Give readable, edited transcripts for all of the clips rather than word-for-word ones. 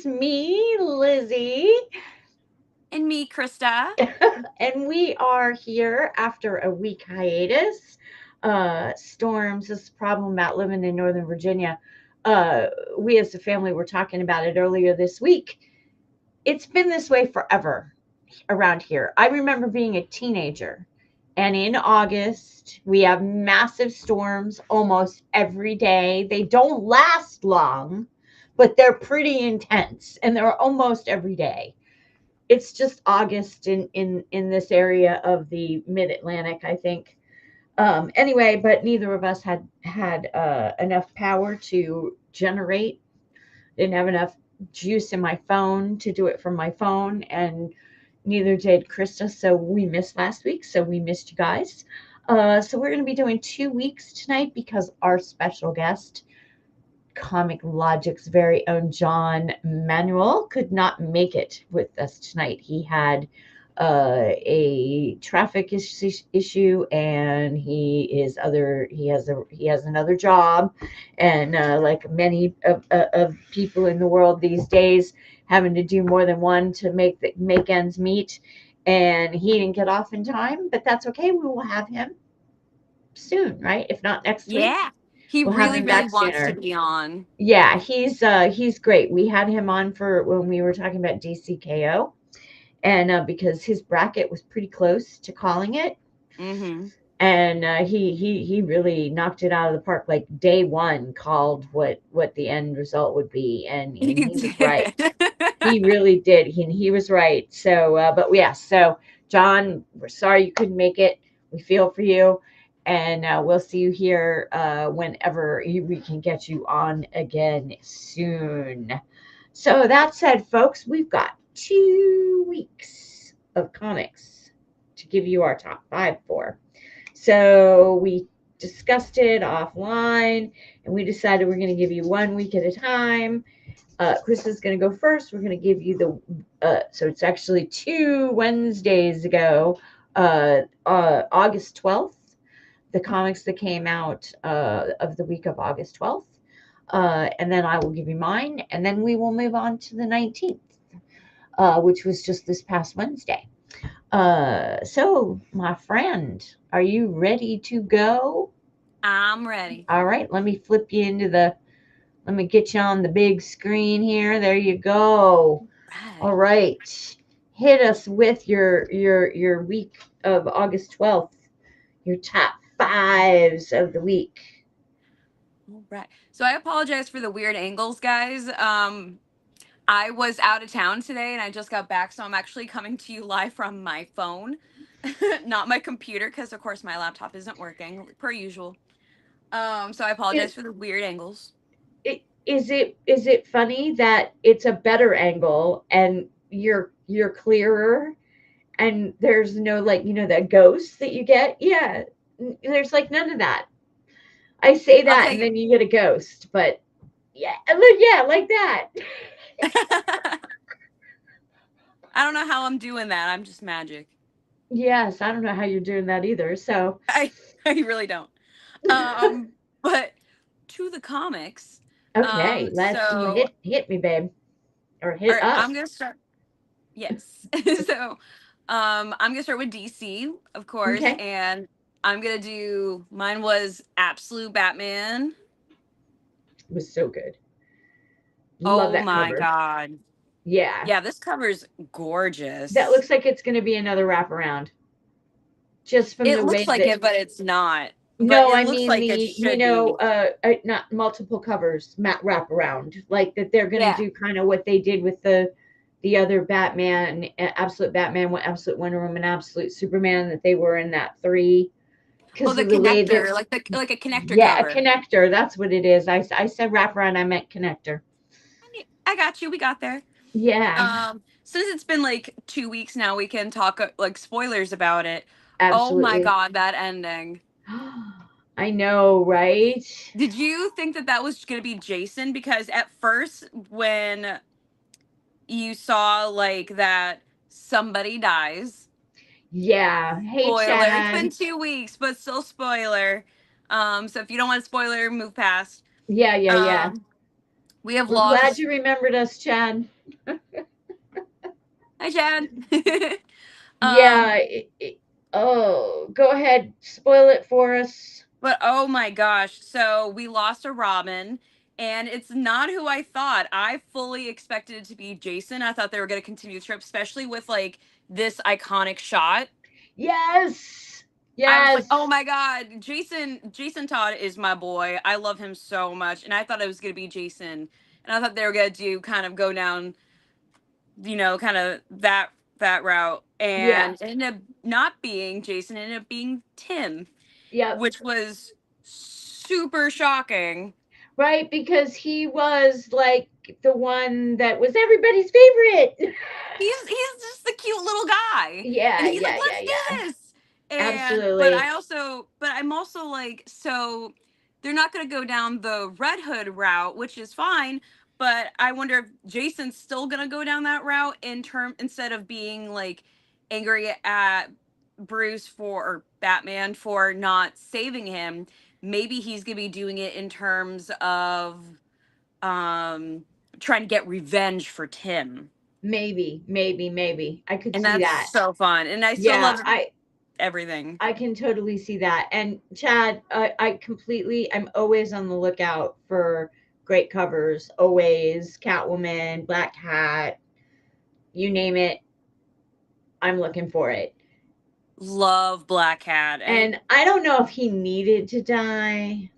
me, Lizzie. And me, Krysta. And we are here after a week hiatus. Storms, this problem about living in Northern Virginia. Uh, we as a family were talking about it earlier this week. It's been this way forever around here. I remember being a teenager, and in August, we have massive storms almost every day. They don't last long, but they're pretty intense, and they're almost every day. It's just August in this area of the Mid Atlantic, I think. Anyway, but neither of us had enough power to generate. Didn't have enough juice in my phone to do it from my phone, and neither did Krista. So we missed last week. So we missed you guys. So we're going to be doing 2 weeks tonight because our special guest, Comic Logic's very own John Manuel, could not make it with us tonight. He had a traffic issue, and he has another job, and like many of people in the world these days, having to do more than one to make ends meet. And he didn't get off in time, but that's okay. We will have him soon, right? If not next week, Yeah. He we'll have really, him really back wants to sooner. be on. Yeah, he's great. We had him on for when we were talking about DCKO, and because his bracket was pretty close to calling it, Mm-hmm. and he really knocked it out of the park. Like day one, called what the end result would be, He and he was right. did. He really did. He was right. So, but yeah. So, John, we're sorry you couldn't make it. We feel for you, and we'll see you here whenever we can get you on again soon. So that said, folks, we've got 2 weeks of comics to give you our top five for. So we discussed it offline, and we decided we're going to give you 1 week at a time. Chris is going to go first. We're going to give you so it's actually 2 Wednesdays ago, August 12th, the comics that came out of the week of August 12th. And then I will give you mine, and then we will move on to the 19th, which was just this past Wednesday. So, my friend, are you ready to go? I'm ready. All right, let me get you on the big screen here. There you go. All Right. right. Hit us with your week of August 12th. Your top fives of the week. All right. So I apologize for the weird angles, guys. I was out of town today and I just got back, so I'm actually coming to you live from my phone, not my computer, because of course my laptop isn't working per usual. So I apologize It, for the weird angles. is it funny that it's a better angle and you're clearer, and there's no, like, that ghost that you get? Yeah. There's like none of that. I say I'll that and take then you get a ghost, but yeah, yeah, like that. it. I don't know how I'm doing that. I'm just magic. Yes, I don't know how you're doing that either. So, I I really don't. But to the comics. okay, let's So hit me, babe, or all hit right, I'm us. gonna start. Yes. So I'm gonna start with DC, of course, Okay, and I'm gonna do mine was Absolute Batman. it was so good. Love Oh that my cover. god. Yeah, Yeah, this cover's that gorgeous. looks like it's going to be another wraparound, just from It the looks way like that. it, but it's not. But No, it I looks mean like it the should be. not multiple covers, wraparound, like that they're going to Yeah. do kind of what they did with the other Batman, Absolute Batman, Absolute Wonder Woman, Absolute Superman, that they were in that three Oh, because the of the way that. connector, like a connector Yeah, a cover. connector. That's what it is. I said wraparound. I meant connector. I got you. We got there. Yeah, Since it's been like 2 weeks now, we can talk like spoilers about it. Oh my absolutely. god, that ending. I know, right? Did you think that that was going to be Jason? Because at first, when you saw like that somebody dies, Yeah. Hey, spoiler, it's been Chad. 2 weeks, but still spoiler. So if you don't want a spoiler, move past. Yeah, yeah, yeah. Um, We have We're glad lost. you remembered us, Chad. Hi, Chad. Yeah. um, Oh, go ahead. Spoil it for us. but oh my gosh. So we lost a Robin, and it's not who I thought. I fully expected it to be Jason. I thought they were going to continue the trip, especially with like this iconic shot. Yes. I was like, Yes. "Oh my god, Jason Todd is my boy. I love him so much." And I thought it was going to be Jason. And I thought they were going to do kind of go down, kind of that route. Yeah. And it ended up not being Jason, it ended up being Tim, Yep. which was super shocking. Right, because he was like the one that was everybody's favorite. He's just the cute little guy. And Yeah, he's like, yeah, yeah, "Let's do yeah. this." And Absolutely. but I'm also like, so they're not going to go down the Red Hood route, which is fine, but I wonder if Jason's still going to go down that route instead of being like angry at Bruce or Batman for not saving him. Maybe he's going to be doing it in terms of um trying to get revenge for Tim. Maybe, maybe, maybe. I could And see that's that. so fun. And I still Yeah, love everything. I can totally see that. And Chad, I'm always on the lookout for great covers. Always Catwoman, Black Cat, you name it, I'm looking for it. Love Black Cat. And I don't know if he needed to die,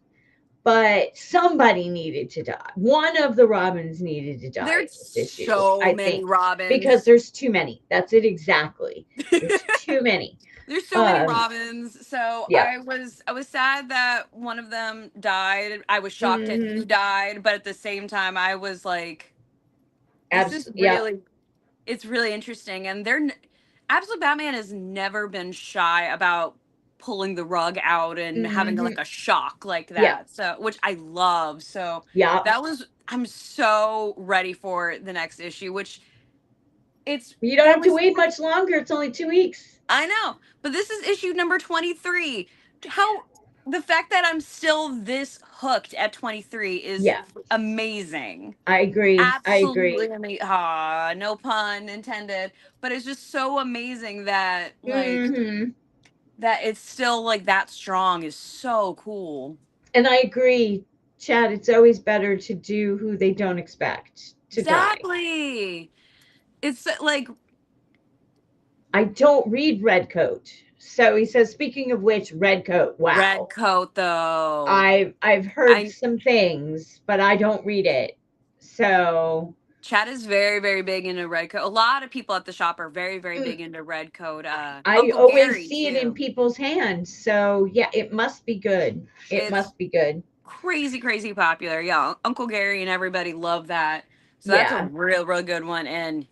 but somebody needed to die. One of the Robins needed to die in There's this issue, so I many think, because Robins. there's too many. That's it exactly. There's too many. There's so many Um, Robins. So yeah. I was sad that one of them died. I was shocked at who Hmm. died, but at the same time I was like, this is Yeah. really it's really interesting. And Absolute Batman has never been shy about pulling the rug out and having Hmm. like a shock like Yeah. that. So, which I love. So, Yeah. I'm so ready for the next issue, which it's, You don't that have to was, wait much longer. It's only 2 weeks. I know, but this is issue number 23. How, the fact that I'm still this hooked at 23 is Yeah. amazing. I agree. I Absolutely agree. amazing. Ah, no pun intended. But it's just so amazing that Hmm. that it's still like that strong is so cool. And I agree, Chad. It's always better to do who they don't expect to die. Exactly. It's like I don't read Redcoat. So he says, speaking of which, Redcoat, Red wow. Coat though. I've heard I some things, but I don't read it. So Chad is very, very big into Red Coat. A lot of people at the shop are very, very mm, big into Red Coat. I Uncle always Gary see it in too. people's hands. So yeah, it must be good. It It's must be good. crazy, crazy popular. Yeah, Uncle Gary and everybody love that. So that's a Yeah. real, real good one. And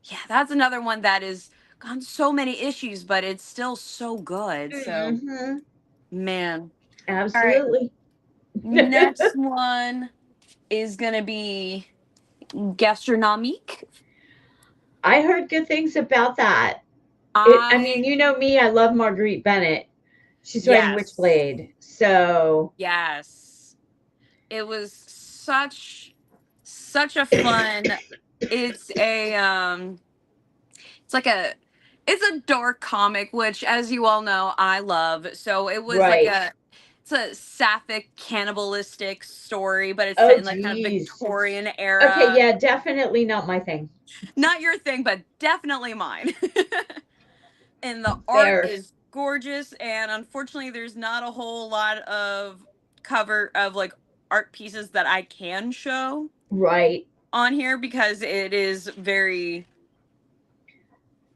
yeah, that's another one that is gone so many issues, but it's still so good. So Hmm. man. All right. Absolutely. Next one is gonna be gastronomique. I heard good things about that. I mean, I you know me, I love Marguerite Bennett. She's writing Yes. Witchblade. So Yes. It was such a fun. It's a it's like a it's a dark comic, which as you all know I love. So it was like right. it's a sapphic cannibalistic story, but it's set Oh in like kind of geez. Victorian Okay, era. yeah, definitely not my thing. Not your thing, but definitely mine. And the art Fair. is gorgeous, and unfortunately there's not a whole lot of cover of like art pieces that I can show Right. on here because it is very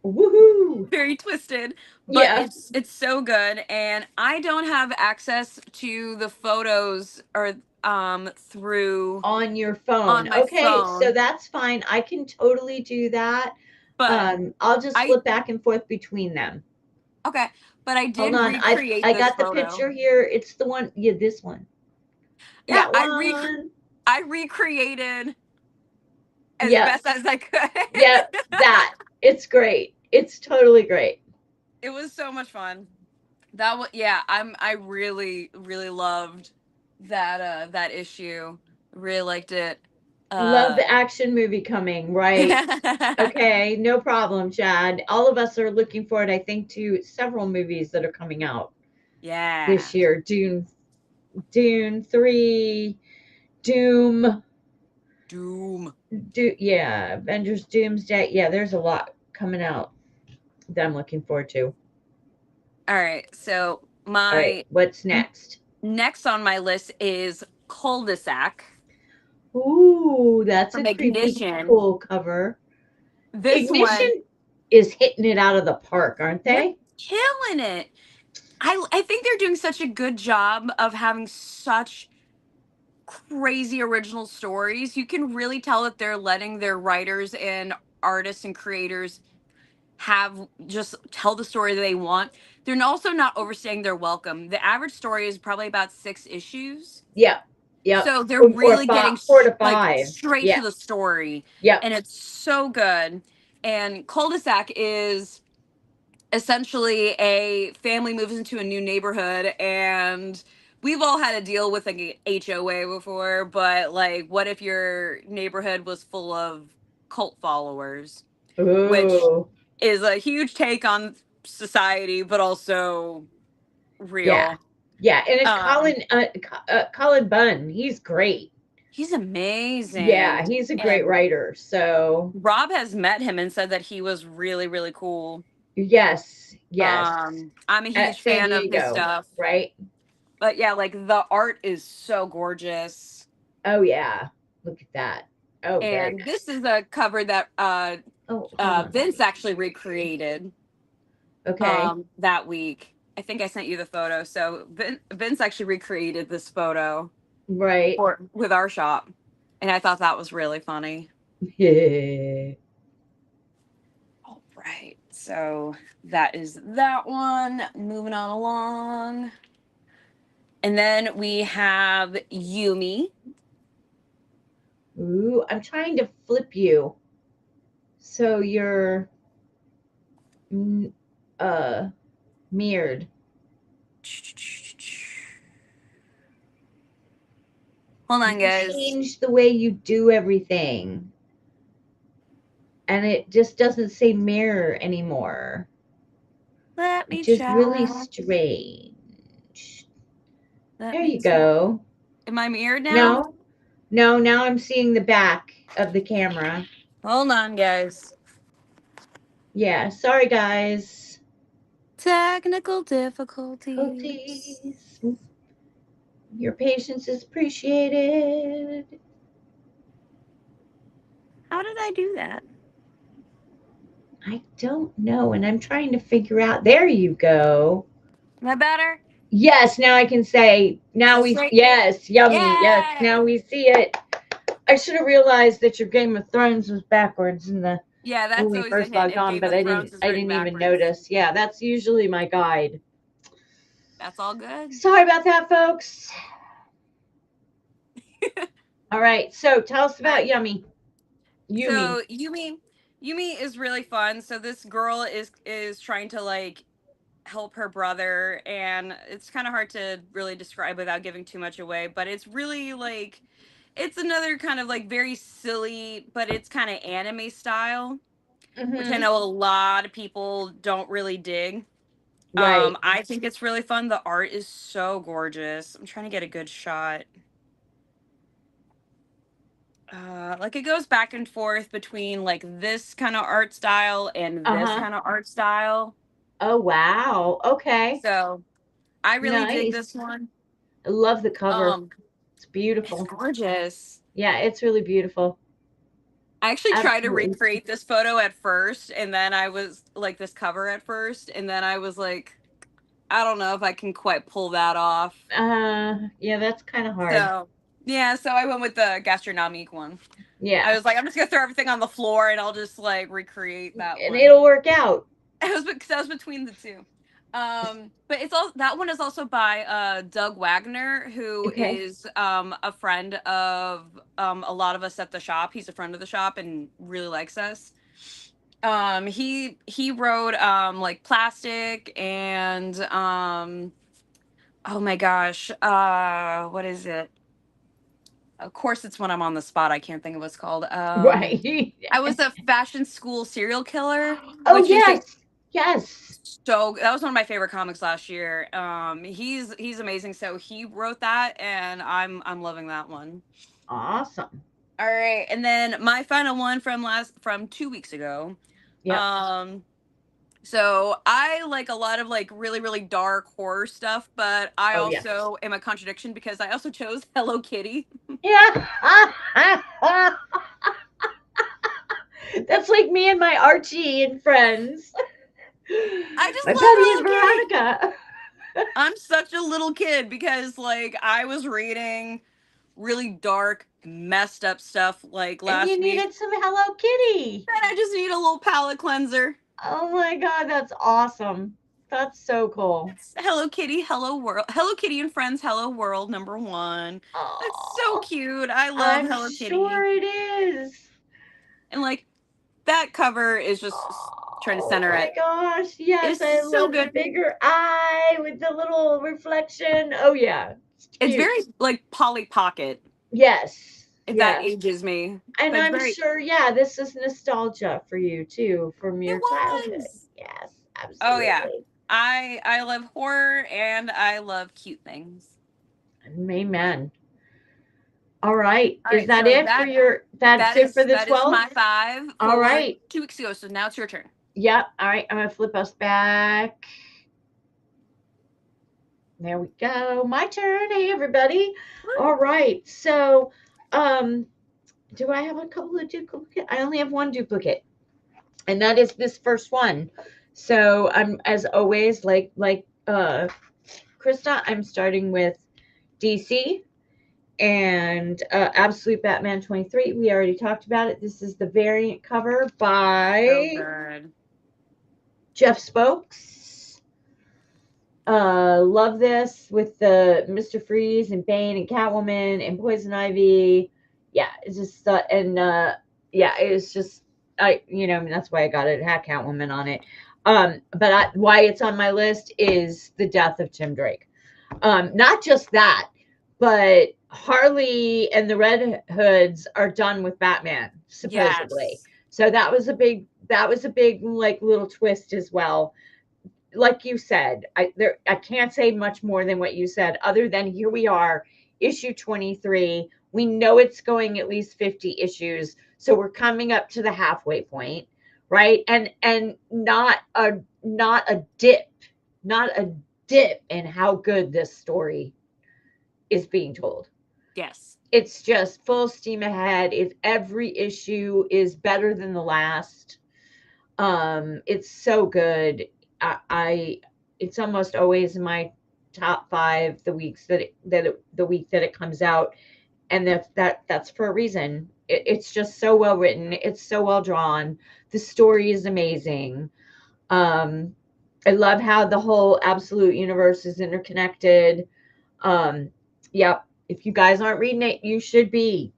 Woohoo. very twisted, but Yeah. it's so good. And I don't have access to the photos or through On your phone. on my Okay, so phone, that's fine. I can totally do that. but I'll just I flip back and forth between them. okay, but I Hold did on. recreate I this got the photo. picture here. It's the one. Yeah, this one. Yeah, That one. I recreated as Yep. best as I Yep. could. That. It's great. It's totally great. It was so much fun. That was yeah, I really really loved that issue. Really liked it. Love Uh, the action movie coming, right? Okay, no problem, Chad. All of us are looking forward, I think, to several movies that are coming out this yeah. year. Dune 3, Doom, Doom. yeah, Avengers Doomsday. Yeah, there's a lot coming out that I'm looking forward to. All right. So All right, my what's n- next? next on my list is Cul-de-sac Ooh, that's a from creepy Ignition. cool cover. This one, Ignition is hitting it out of the park, aren't they're they? killing it. I think they're doing such a good job of having such crazy original stories. You can really tell that they're letting their writers and artists and creators have just tell the story that they want. They're also not overstaying their welcome. The average story is probably about 6 issues. Yep, yep. So they're Or really five, getting 4 to 5. straight Yeah, to the story, yep. and it's so good. And cul-de-sac is essentially a family moves into a new neighborhood, and we've all had to deal with like a HOA before, but like what if your neighborhood was full of cult followers, which Ooh, is a huge take on society but also yeah, real. yeah. And it's um Colin Bunn. He's great. he's Yeah, amazing. he's a great And writer. So Rob has met him and said that he was really, really cool. yes, yes. I'm a At huge San fan of his Diego, stuff. right? But yeah, like the art is so gorgeous. Oh yeah. Look at that. Oh, very And nice. this is a cover that Oh, hold on. Vince actually recreated Okay. that week. I think I sent you the photo. So Vince actually recreated this photo Right. for with our shop. And I thought that was really funny. All right. So that is that one. Moving on along. And then we have Yumi. Ooh, I'm trying to flip you so you're mm, uh mirrored. Hold on, You guys. changed the way you do everything, and it just doesn't say mirror anymore, Let me which is really check. strange. Let There me you check. go. Am I mirrored now? No, no, now I'm seeing the back of the camera. Hold on, guys. Yeah, sorry guys. Technical difficulties. Difficulties. Your patience is appreciated. How did I do that? I don't know, and I'm trying to figure out. There you go. Am I better? Yes, now I can say, Is now this we, straight? yes, yummy. Yes, now Yay! we see it. I should have realized that your Game of Thrones was backwards in the Yeah, when that's we always a first hint logged if on, Game but of Thrones is I written didn't even backwards. notice. Yeah, that's usually my guide. That's all good. Sorry about that, folks. All right, so tell us All about right. Yumi. So Yumi is really fun. So this girl is trying to like help her brother, and it's kind of hard to really describe without giving too much away, but it's really like it's another kind of like very silly, but it's kind of anime style, which I Mm-hmm. know a lot of people don't really dig. Right. I think it's really fun. The art is so gorgeous. I'm trying to get a good shot. Like it goes back and forth between like this kind of art style and this Uh-huh. kind of art style. Oh, wow. Okay. So I really dig Nice. this one. I love the cover. Um, It's it's beautiful. gorgeous. Yeah, it's really beautiful. I actually tried to Absolutely. recreate this photo at first, and then I was like this cover at first, and then I was like, I don't know if I can quite pull that off. Yeah, that's kind of hard. So yeah, so I went with the gastronomique one. I Yeah. was like, I'm just gonna throw everything on the floor and I'll just like recreate that And one. it'll work out. It was because I was between the two. But it's all that one is also by Doug Wagner, who Okay. is a friend of a lot of us at the shop. He's a friend of the shop and really likes us. He wrote like plastic and oh my gosh, what is it? Of course, it's when I'm on the spot. I can't think of what's called. Right. I was a fashion school serial killer, Oh, which is a yes. Yes. so that was one of my favorite comics last year. He's amazing. So he wrote that, and I'm loving that one. Awesome. All right, and then my final one from 2 weeks ago. Yep. Um, so I like a lot of like really really dark horror stuff, but I Oh, yes. also am a contradiction because I also chose Hello Kitty. Yeah. That's like me and my Archie and friends. I just My love Betty and Hello Kitty. Veronica. I'm such a little kid because like I was reading really dark, messed up stuff like And you last week. needed some Hello Kitty. And I just need a little palate cleanser. Oh my God, that's awesome. That's so cool. It's Hello Kitty, Hello World. Hello Kitty and Friends, Hello World #1. It's so Oh, cute. I love I'm Hello sure Kitty. it is. And like that cover is just trying to Oh center my it. gosh. Yes, It's I so love the good. bigger eye with the little reflection. Oh, yeah. It's It's cute. very like Polly Pocket, Yes. if that Yes. ages me. And But it's I'm very sure, yeah, this is nostalgia for you too from it your childhood. was. Yes, Oh yeah. absolutely. I love horror and I love cute things. Amen. All right. All Is right, that so it for that your, that's it for the that is 12? my five All for right. 2 weeks ago. So now it's your turn. Yep. All right. I'm going to flip us back. There we go. My turn. Hey, everybody. All right. So, um, do I have a couple of duplicate? I only have one duplicate, and that is this first one. So I'm, as always, Krysta, I'm starting with DC and Absolute Batman 23. We already talked about it. This is the variant cover So by good. Jeff Spokes. Love this with the Mr. Freeze and Bane and Catwoman and Poison Ivy. Yeah, it's just yeah, it's just I mean, that's why I got it. It had Catwoman on it. But why it's on my list is the death of Tim Drake. Not just that, but Harley and the Red Hoods are done with Batman, supposedly. Yes. So that was a big like little twist as well. Like you said, I can't say much more than what you said, other than here we are, issue 23. We know it's going at least 50 issues. So we're coming up to the halfway point, right? And not a dip, not a dip in how good this story is being told. Yes. It's just full steam ahead. If every issue is better than the last, it's so good. I it's almost always in my top 5 the weeks the week that it comes out, and that's for a reason. It's just so well written. It's so well drawn. The story is amazing. Um, I love how the whole absolute universe is interconnected. Um, yep. If you guys aren't reading it, you should be.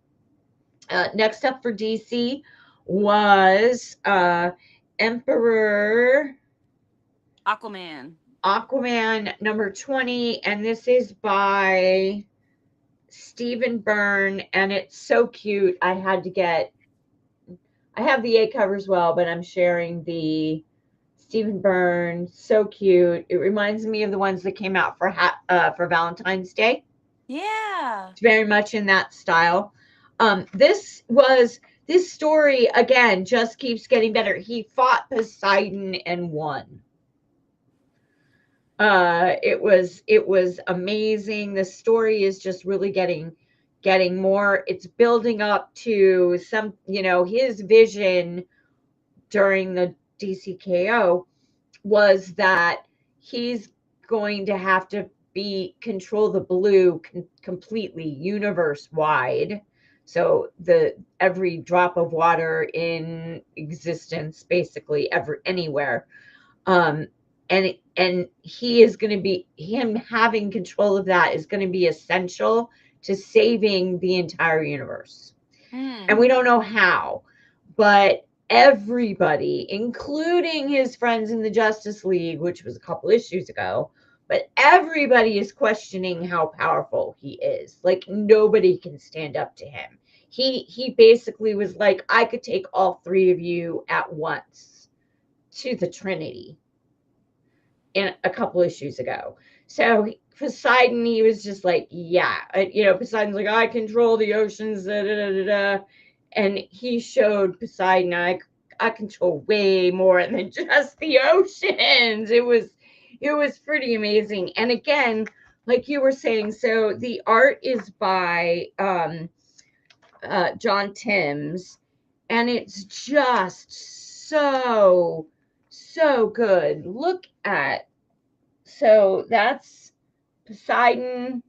Next up for DC was Emperor Aquaman. Aquaman number 20, and this is by Stephen Byrne, and it's so cute. I have the A cover as well, but I'm sharing the Stephen Byrne. So cute. It reminds me of the ones that came out for Valentine's Day. Yeah. It's very much in that style. This story again just keeps getting better. He fought Poseidon and won. It was amazing. The story is just really getting more. It's building up to some, his vision during the DCKO was that he's going to have to be control the blue completely universe wide. So the every drop of water in existence, basically ever anywhere, um, and he is going to be him having control of that is going to be essential to saving the entire universe. And we Mm. don't know how, but everybody, including his friends in the Justice League, which was a couple issues ago, but everybody is questioning how powerful he is. Like nobody can stand up to him. He basically was like, I could take all three of you at once to the Trinity in a couple issues ago. So Poseidon, he was just like, yeah, Poseidon's like, I control the oceans, da, da, da, da, da. And he showed Poseidon, I control way more than just the oceans. It was pretty amazing. And again, like you were saying, so the art is by John Timms, and it's just so good. Look at, so that's Poseidon,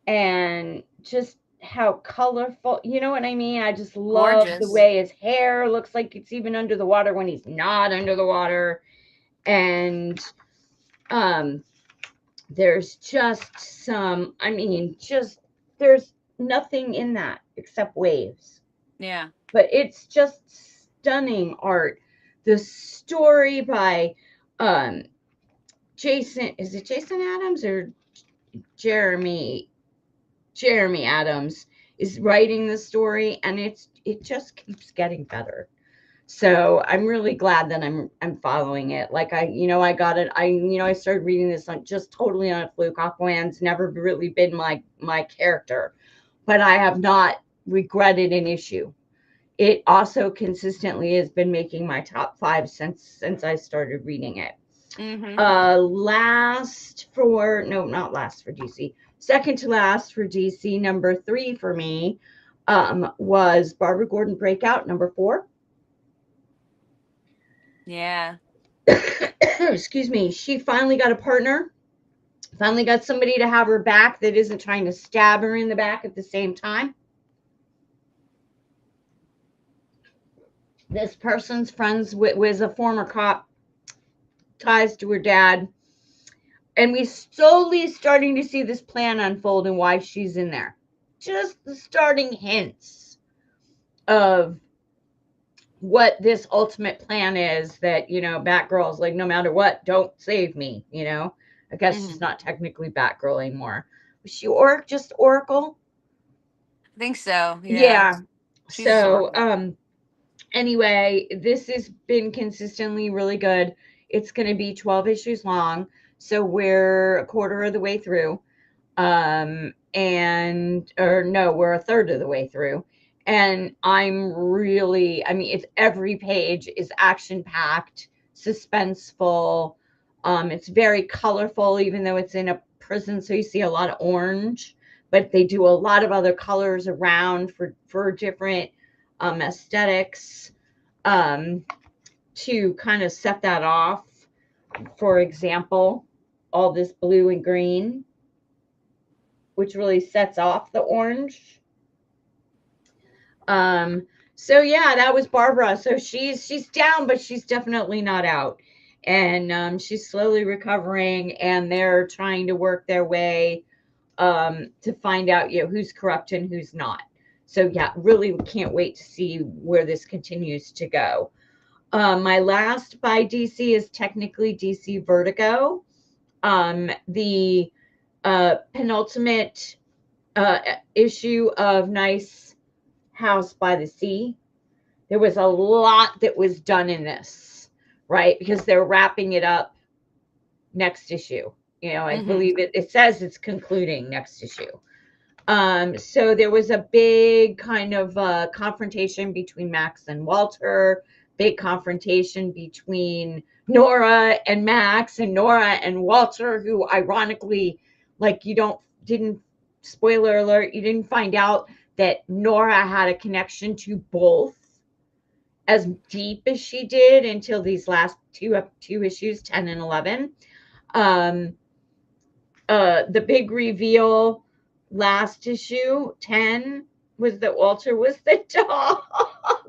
and just how colorful, you know what I mean? I just love the Gorgeous. way his hair looks like it's even under the water when he's not under the water. And um there's just there's nothing in that except waves. Yeah. But it's just stunning art. The story by um Jason, is it Jason Adams or Jeremy Jeremy Adams is writing the story, and it just keeps getting better. So I'm really glad that I'm following it. Like I got it. I started reading this on just totally on a fluke. Aquaman's never really been my character, but I have not regretted an issue. It also consistently has been making my top 5 since I started reading it. Mm-hmm. Last for no, not last for DC. Second to last for DC, number 3 for me, was Barbara Gordon Breakout, number 4. Yeah. Excuse me. She finally got a partner. Finally got somebody to have her back that isn't trying to stab her in the back at the same time. This person's friends was a former cop, ties to her dad, and we slowly starting to see this plan unfold and why she's in there. Just the starting hints of what this ultimate plan is, that Batgirl's like, no matter what, don't save me. I guess Mm-hmm. she's not technically Batgirl anymore. Was she just Oracle? I think so. Yeah. Yeah. She's just So Oracle. anyway, this has been consistently really good. It's going to be 12 issues long, so we're a quarter of the way through. And or no, we're a third of the way through. And it's every page is action packed, suspenseful. It's very colorful, even though it's in a prison, so you see a lot of orange, but they do a lot of other colors around for different aesthetics, um, to kind of set that off. For example, all this blue and green, which really sets off the orange. Um, so yeah, that was Barbara. So she's down, but she's definitely not out. And she's slowly recovering, and they're trying to work their way to find out, who's corrupt and who's not. So yeah, really can't wait to see where this continues to go. My last by DC is technically DC Vertigo. The penultimate issue of Nice House by the Sea. There was a lot that was done in this, right? Because they're wrapping it up next issue. I Mm-hmm. believe it says it's concluding next issue. So there was a big kind of confrontation between Max and Walter, big confrontation between Nora and Max, and Nora and Walter, who ironically, like, didn't, spoiler alert, you didn't find out that Nora had a connection to both as deep as she did until these last two issues, 10 and 11. Um, the big reveal last issue, 10, was that Walter was the dog.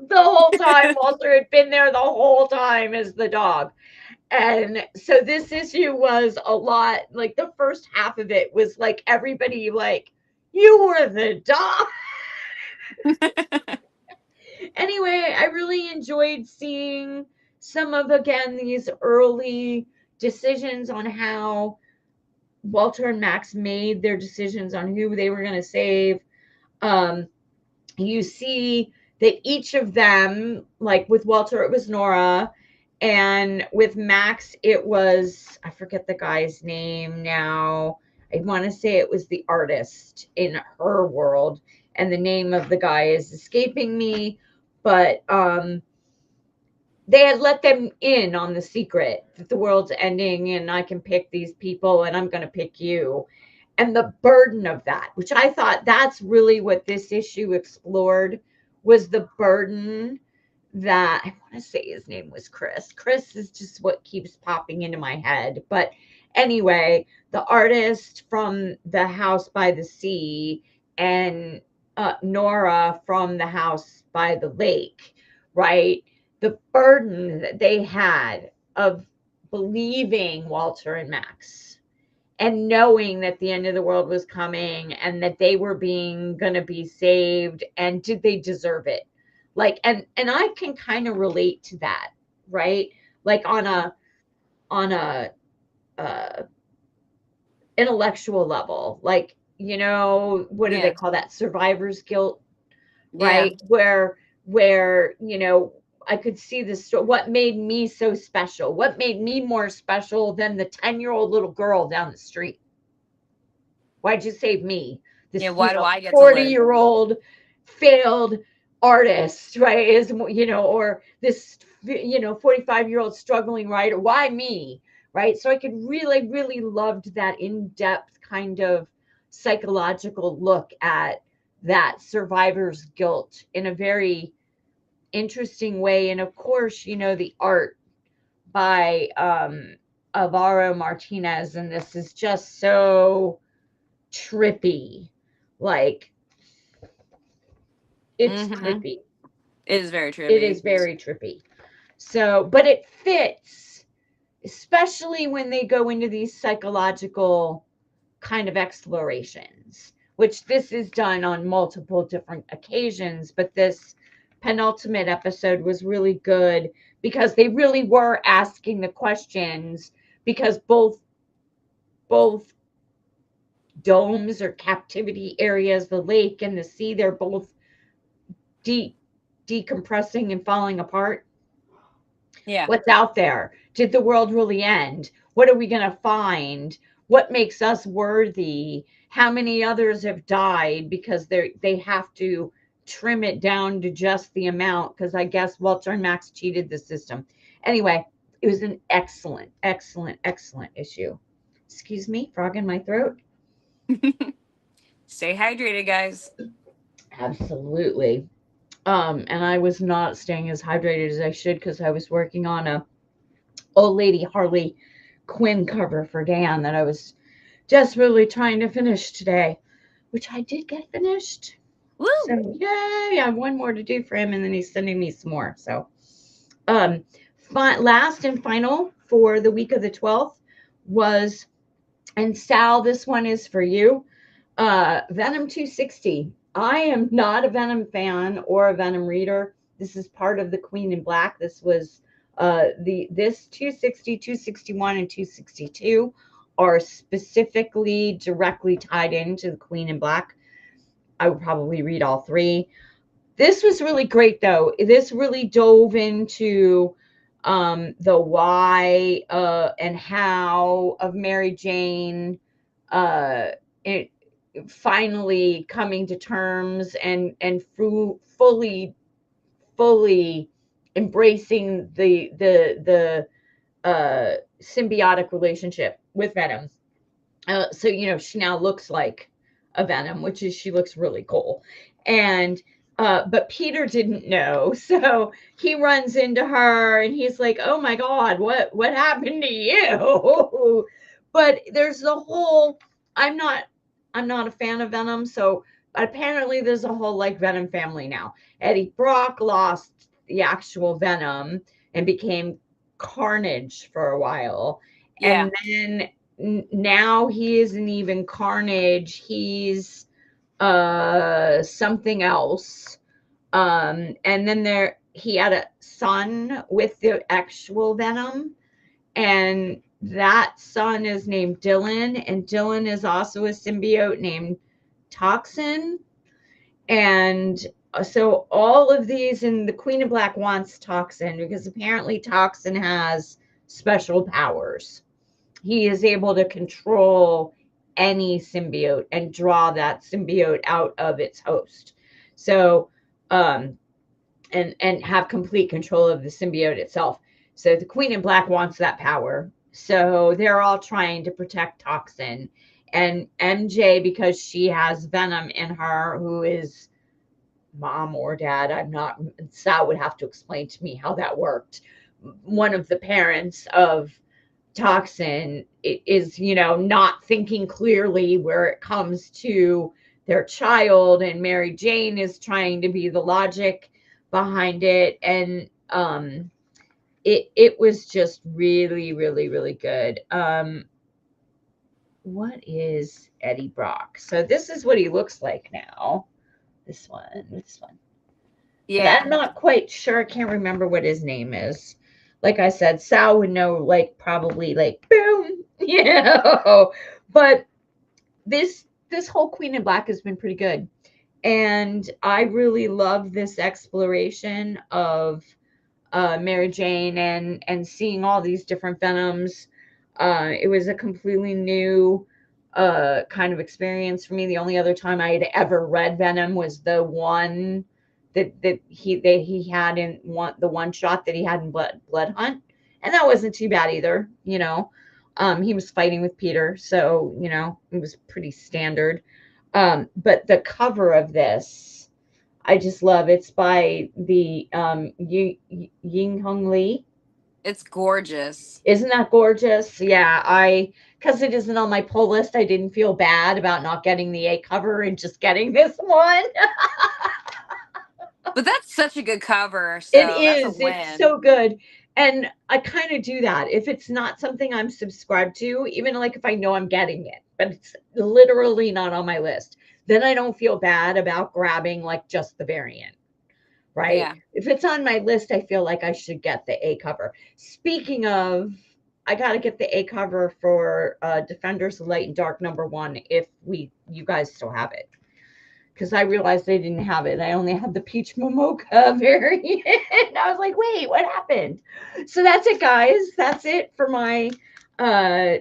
The whole time Walter had been there the whole time as the dog. And so this issue was a lot, like the first half of it was like everybody like, you were the dog. Anyway, I really enjoyed seeing some of, again, these early decisions on how Walter and Max made their decisions on who they were going to save. You see that each of them, like with Walter, it was Nora, and with Max, it was, I forget the guy's name now. I want to say it was the artist in her world, and the name of the guy is escaping me, but they had let them in on the secret that the world's ending and I can pick these people and I'm going to pick you. And the burden of that, which I thought that's really what this issue explored, was the burden that, I want to say his name was Chris. Chris is just what keeps popping into my head. But anyway, the artist from the house by the sea and Nora from the house by the lake, right? The burden that they had of believing Walter and Max and knowing that the end of the world was coming and that they were being going to be saved, and did they deserve it? Like, and I can kind of relate to that, right? Like on a uh intellectual level, like, what do they Yeah. call that, survivor's guilt, Yeah. right? Where I could see the story. What made me so special? What made me more special than the 10-year-old little girl down the street? Why'd you save me? Yeah. This, Why do I get to live? 40-year-old failed artist, right? Or this, 45-year-old struggling writer. Why me? Right. So I could really, really loved that in-depth kind of psychological look at that survivor's guilt in a very interesting way. And of course, the art by Alvaro Martinez, and this is just so trippy. Like, it's Mm-hmm. trippy. It is very It trippy. is very trippy. So, but it fits, especially when they go into these psychological kind of explorations, which this is done on multiple different occasions. But this penultimate episode was really good because they really were asking the questions, because both domes or captivity areas, the lake and the sea, they're both decompressing and falling apart. Yeah. What's out there? Did the world really end? What are we going to find? What makes us worthy? How many others have died because they have to trim it down to just the amount, because I guess Walter and Max cheated the system. Anyway, it was an excellent, excellent, excellent issue. Excuse me, frog in my throat. Stay hydrated, guys. Absolutely. And I was not staying as hydrated as I should because I was working on a old lady Harley Quinn cover for Dan that I was desperately trying to finish today, which I did get finished. Woo! So yay! I have one more to do for him, and then he's sending me some more. So, um, last and final for the week of the 12th was, and Sal, this one is for you. Venom 260. I am not a Venom fan or a Venom reader. This is part of the Queen in Black. This was this 260, 261, and 262 are specifically directly tied into the Queen in Black. I would probably read all three. This was really great, though. This really dove into the why and how of Mary Jane, uh, it, finally coming to terms and fully embracing the symbiotic relationship with Venom. So she now looks like a Venom, which is, she looks really cool. And but Peter didn't know, so he runs into her and he's like, "Oh my God, what happened to you?" But there's the whole, I'm not I'm not a fan of Venom, so apparently there's a whole like Venom family now. Eddie Brock lost the actual Venom and became Carnage for a while, Yeah. and then now he isn't even Carnage. He's something else. And then he had a son with the actual Venom, and that son is named Dylan, and Dylan is also a symbiote named Toxin. And so all of these, and the Queen of Black wants Toxin because apparently Toxin has special powers. He is able to control any symbiote and draw that symbiote out of its host. So, um, and have complete control of the symbiote itself. So the Queen in Black wants that power. So they're all trying to protect Toxin. And MJ, because she has Venom in her, who is mom or dad, I'm not, Sal would have to explain to me how that worked. One of the parents of Toxin is, not thinking clearly where it comes to their child, and Mary Jane is trying to be the logic behind it. And it was just really, really, really good. What is Eddie Brock? So this is what he looks like now. This one. But Yeah. I'm not quite sure. I can't remember what his name is. Like I said, Sal would know, like, probably, like, boom, But this whole Queen in Black has been pretty good, and I really love this exploration of Mary Jane, and seeing all these different Venoms. It was a completely new kind of experience for me. The only other time I had ever read Venom was the one that he had in the one shot that he had in Blood Hunt, and that wasn't too bad either. He was fighting with Peter, so it was pretty standard. But the cover of this, I just love. It's by the Ying Hung Lee. It's gorgeous. Isn't that gorgeous? Yeah, because it isn't on my pull list, I didn't feel bad about not getting the A cover and just getting this one. But that's such a good cover, It so that's a is. It's win. so good. And I kind of do that. If it's not something I'm subscribed to, even like if I know I'm getting it, but it's literally not on my list, then I don't feel bad about grabbing like just the variant, right? Yeah. If it's on my list, I feel like I should get the A cover. Speaking of, I got to get the A cover for Defenders of Light and Dark #1 if you guys still have it. Because I realized they didn't have it. I only had the peach Momoka variant. I was like, wait, what happened? So that's it, guys. That's it for my uh,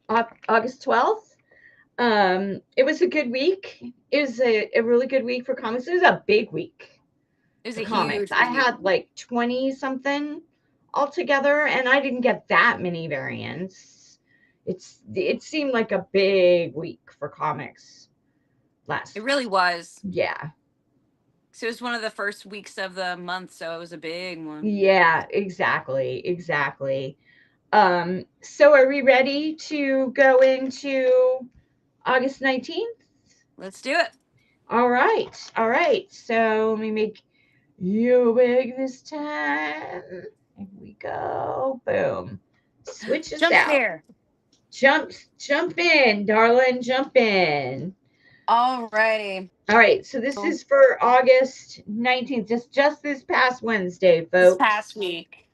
August 12th. It was a good week. It was a really good week for comics. It was a big week It was for a comics. huge I week. had like 20 something altogether, and I didn't get that many variants. It seemed like a big week for comics It last week. really was. Yeah. So it was one of the first weeks of the month, so it was a big one. Yeah, exactly. Exactly. So are we ready to go into August 19th? Let's do it. All right. All right. So let me make you big this time. Here we go. Boom. Switch us Jump out. scare. Jump in, darling. Jump in. Alrighty. All right. So this is for August 19th, just this past Wednesday, This folks. past week.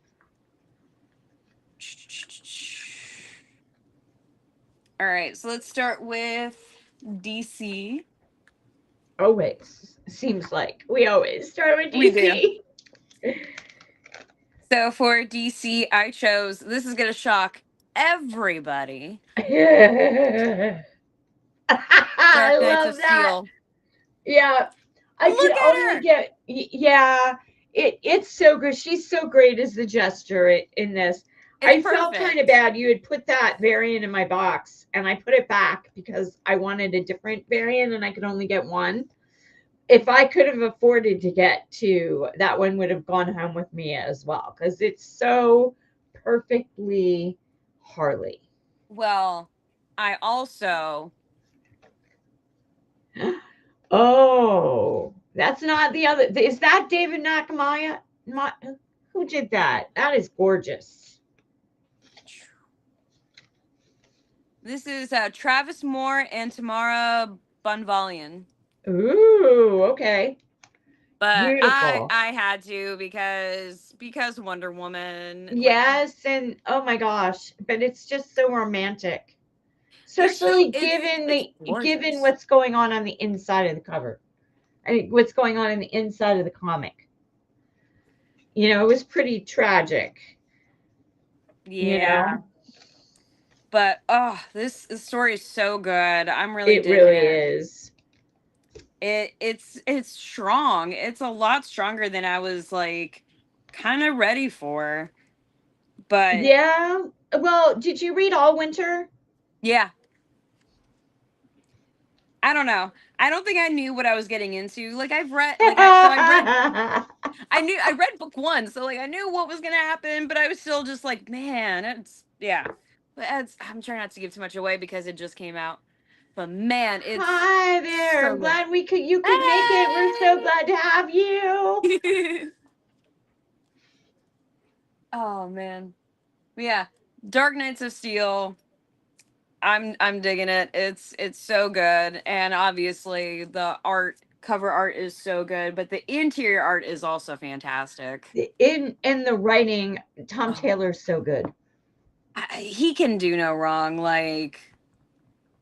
All right, so let's start with DC. Always seems like we always start with We do. DC. So for DC, I chose, this is going to shock everybody, I Dark Knights of love that. Steel. Yeah, I could Look at only her. get. Yeah, it's so good. She's so great as the Jester in this. It's I felt kind of perfect. bad. You had put that variant in my box, and I put it back because I wanted a different variant, and I could only get one. If I could have afforded to get two, that one would have gone home with me as well because it's so perfectly Harley. Well, I also, Oh, that's not the other. Is that David Nakamaya? Who did that? That is gorgeous. this is Travis Moore and Tamara Bunvalian. Ooh, okay. But Beautiful. I had to because Wonder Woman, like, Yes, and oh my gosh, but it's just so romantic. they're so Especially given it's given gorgeous. what's going on the inside of the cover. I mean, what's going on in the inside of the comic. It was pretty tragic, you Yeah. know. But oh, this story is so good. I'm really It digging really it. is. It's strong. It's a lot stronger than I was like kind of ready for. But Yeah. Well, did you read All Winter? yeah, I don't know. I don't think I knew what I was getting into. Like I've read like I read I read book 1, so like I knew what was going to happen, but I was still just like, man, it's yeah. But I'm trying not to give too much away because it just came out. But man, it's Hi there. so I'm good. glad you could make it. We're so glad to have you. Hey! Oh man. Yeah. Dark Knights of Steel. I'm digging it. It's so good. And obviously the cover art is so good, but the interior art is also fantastic. In the writing, Tom Oh, Taylor's so good. he can do no wrong. Like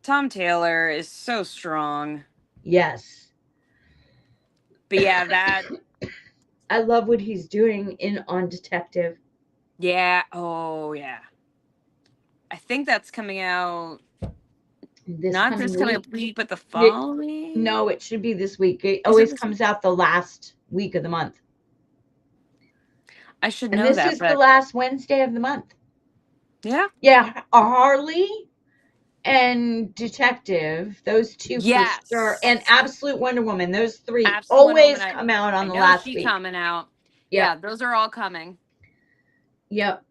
Tom Taylor is so strong. Yes. But yeah, that I love what he's doing in on Detective. yeah, oh yeah. I think that's coming out This not this coming coming week. up week, but the It, following. no, it should be this week. It Is it always this week? comes out the last week of the month. I should And know this that, is the but last Wednesday of the month. yeah. Yeah, Harley and Detective, those two for sure, and Yes. Absolute Wonder Woman, those three Absolute Wonder Woman. always come out I on the know last she week. coming out. Yeah, Yep, those are all coming. yep.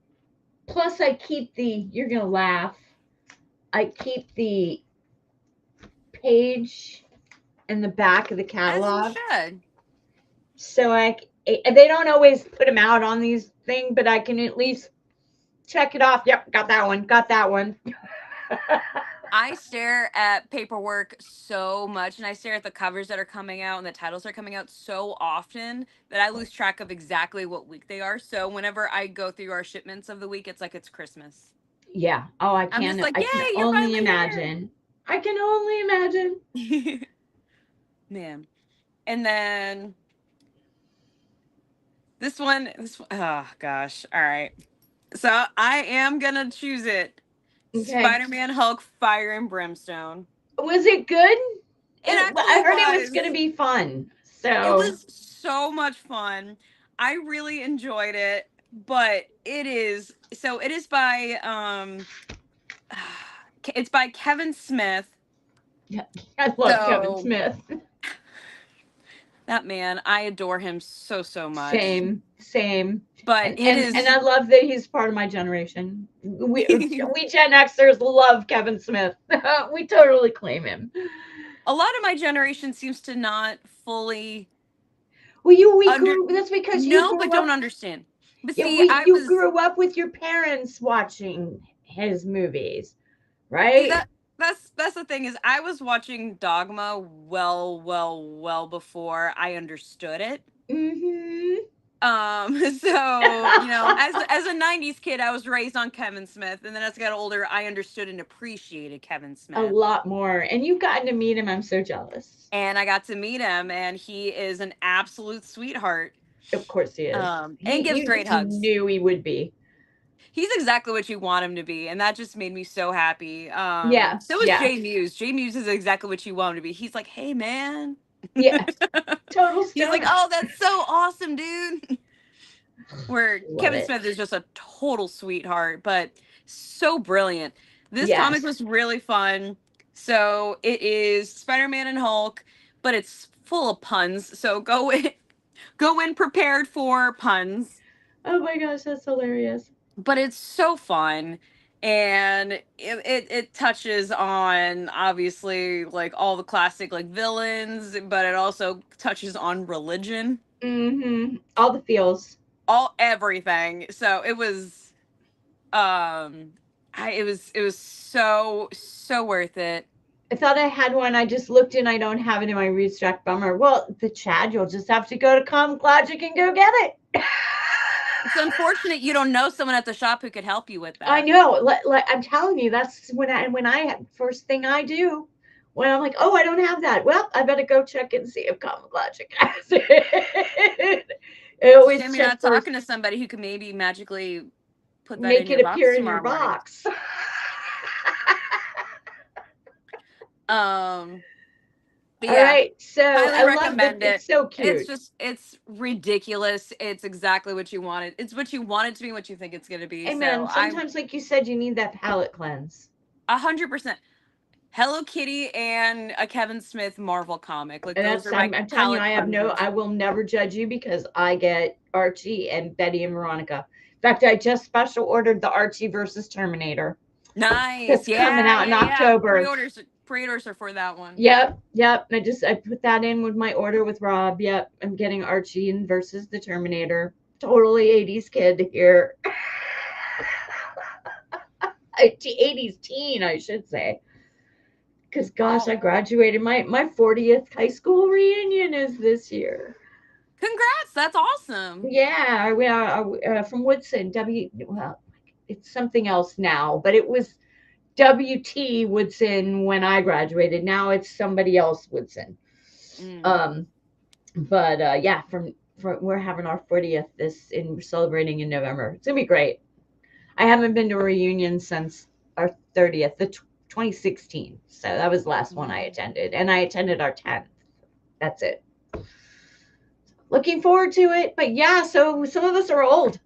Plus, I keep you're going to laugh, I keep the page in the back of the As you catalog. should. So they don't always put them out on these things, but I can at least check it off. Yep, got that one, got that one. I stare at paperwork so much and I stare at the covers that are coming out and the titles are coming out so often that I lose track of exactly what week they are. So whenever I go through our shipments of the week, it's like it's Christmas. Yeah. Oh, I'm just like, I can yay, you're only finally imagine. I can only imagine. here. Man. And then oh gosh. All right. So I am gonna choose it. Okay. Spider-Man Hulk Fire and Brimstone. Was it good? It I actually heard it was going to was. be fun. It So, was so much fun. I really enjoyed it, but it is by it's by Kevin Smith. yeah, I love Kevin So Smith. that man, I adore him so much. Same, same. But And it and is I love that he's part of my generation. We Gen Xers love Kevin Smith. We totally claim him. a lot of my generation seems to not fully Well, we under grew. That's because you no, but grew don't up. understand. But Yeah, see, I you was grew up with your parents watching his movies, see right? that that's the thing is I was watching Dogma well before I understood it. Mm-hmm. So as a 90s kid, I was raised on Kevin Smith, and then as I got older, I understood and appreciated Kevin A Smith. lot more, and you've gotten to meet him. I'm so jealous. And I got to meet him, and he is an absolute sweetheart. Of course he is. And gives You great just hugs. knew he would be. He's exactly what you want him to be, and that just made me so happy. Yeah, So was yeah, Jay Muse. Jay Muse is exactly what you want him to be. He's like, hey man. yeah. Total He's like, stoner. oh, that's so awesome, dude. Where Love Kevin it. Smith is just a total sweetheart, but so brilliant. This comic Yes. was really fun. So it is Spider-Man and Hulk, but it's full of puns. So go in prepared for puns. Oh my gosh, that's hilarious. But it's so fun. And it touches on obviously like all the classic like villains, but it also touches on religion, Mm-hmm. All the feels. all everything. So it was it was so worth it. I thought I had one. I just looked and I don't have it in my read stack. Bummer. Well, the Chad, you'll just have to go to Comic Logic and go get it. It's unfortunate you don't know someone at the shop who could help you with I that. know. Like I'm telling you, that's when I first thing I do when I'm like, oh, I don't have that. Well, I better go check and see if Comic Logic has it. I It's a always shame you're check not first, talking to somebody who could maybe magically put that in make it your box appear in your tomorrow morning. box. Um, but All yeah, right. So highly I love that. recommend It's it. so It's cute. just it's ridiculous. It's exactly what you wanted. It's what you want it to be, what you think it's gonna be. So Amen. I'm Sometimes, like you said, you need that palate cleanse. 100% Hello Kitty and a Kevin Smith Marvel comic. Like And those that's are my I'm telling you, palette I cleansers. will never judge you because I get Archie and Betty and Veronica. In fact, I just special ordered the Archie versus Terminator. Nice. That's coming Yeah, out in yeah, yeah. October. Pre-orders are for that one. Yep, yep. I put that in with my order with Rob. Yep, I'm getting Archie and versus the Terminator. Totally 80s kid here. 80s teen, I should say. Because gosh, I Oh, graduated. My 40th high school reunion is this year. congrats. That's awesome. Yeah, we are from Woodson. Well, it's something else now, but it was WT Woodson when I graduated. Now it's somebody else Woodson. Mm. Um, but yeah, from we're having our 40th this in celebrating in November. It's gonna be great. I haven't been to a reunion since our 30th, the 2016. So that was the last one I Mm. attended, and I attended our 10th. That's it. Looking forward to it. But yeah, so some of us are old.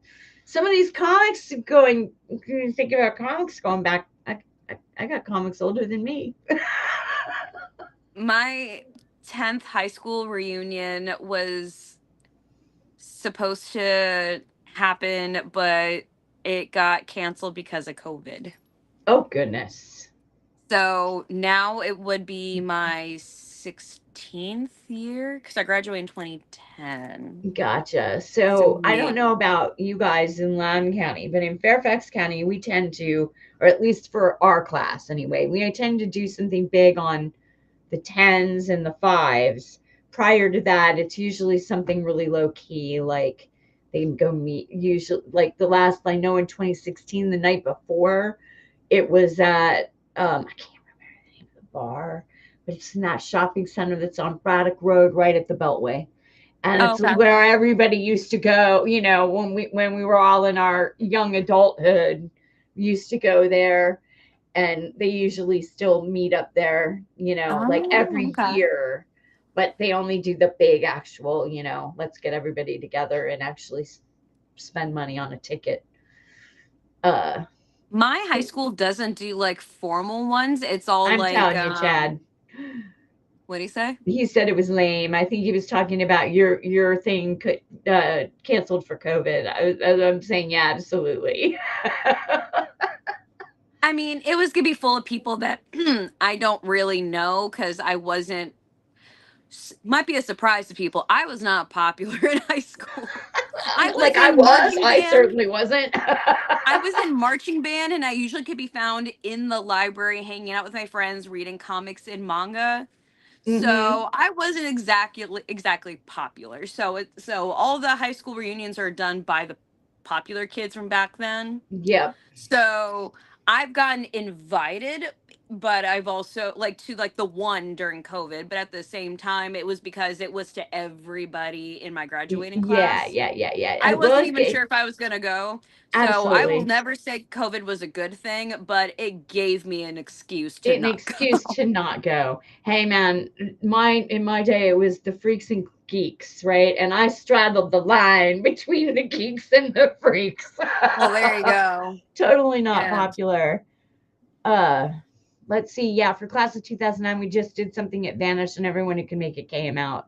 Some of these comics going, you think about comics going back. I got comics older than me. My 10th high school reunion was supposed to happen, but it got canceled because of COVID. Oh, goodness. So now it would be my 16th year because I graduated in 2010. Gotcha. So So I don't maybe. know about you guys in Loudoun County, but in Fairfax County, we tend to, or at least for our class anyway, we tend to do something big on the tens and the fives. Prior to that, it's usually something really low key, like they can go meet. Usually, like the last I know in 2016, the night before, it was at I can't remember the name of the bar, but it's in that shopping center that's on Braddock Road, right at the Beltway, and Oh, it's okay. where everybody used to go. You know, when we were all in our young adulthood, we used to go there, and they usually still meet up there. Like Oh, every okay. year, but they only do the big actual. Let's get everybody together and actually spend money on a ticket. Uh, My high school doesn't do like formal ones. It's all I'm like, telling you, Chad. what do you say? He said it was lame. I think he was talking about your thing canceled for COVID. I'm saying, yeah, absolutely. I mean, it was gonna be full of people that I don't really know because I wasn't. Might be a surprise to people. I was not popular in high school. I was Like I in was, marching I band. certainly wasn't. I was in marching band, and I usually could be found in the library, hanging out with my friends, reading comics and manga. Hmm. So I wasn't exactly popular. So all the high school reunions are done by the popular kids from back then. Yep. So I've gotten invited, but I've also like to like the one during COVID, but at the same time it was because it was to everybody in my graduating Yeah, class. yeah, yeah, yeah. I Well, wasn't even sure if I was going to go. So I will absolutely. never say COVID was a good thing, but it gave me an excuse to An not go. excuse to not go. Hey, man, in my day, it was the freaks and geeks, right? And I straddled the line between the geeks and the freaks. Well, there you go. Totally not Yeah. popular. Uh, let's see. Yeah, for class of 2009, we just did something at Vanish, and everyone who could make it came out.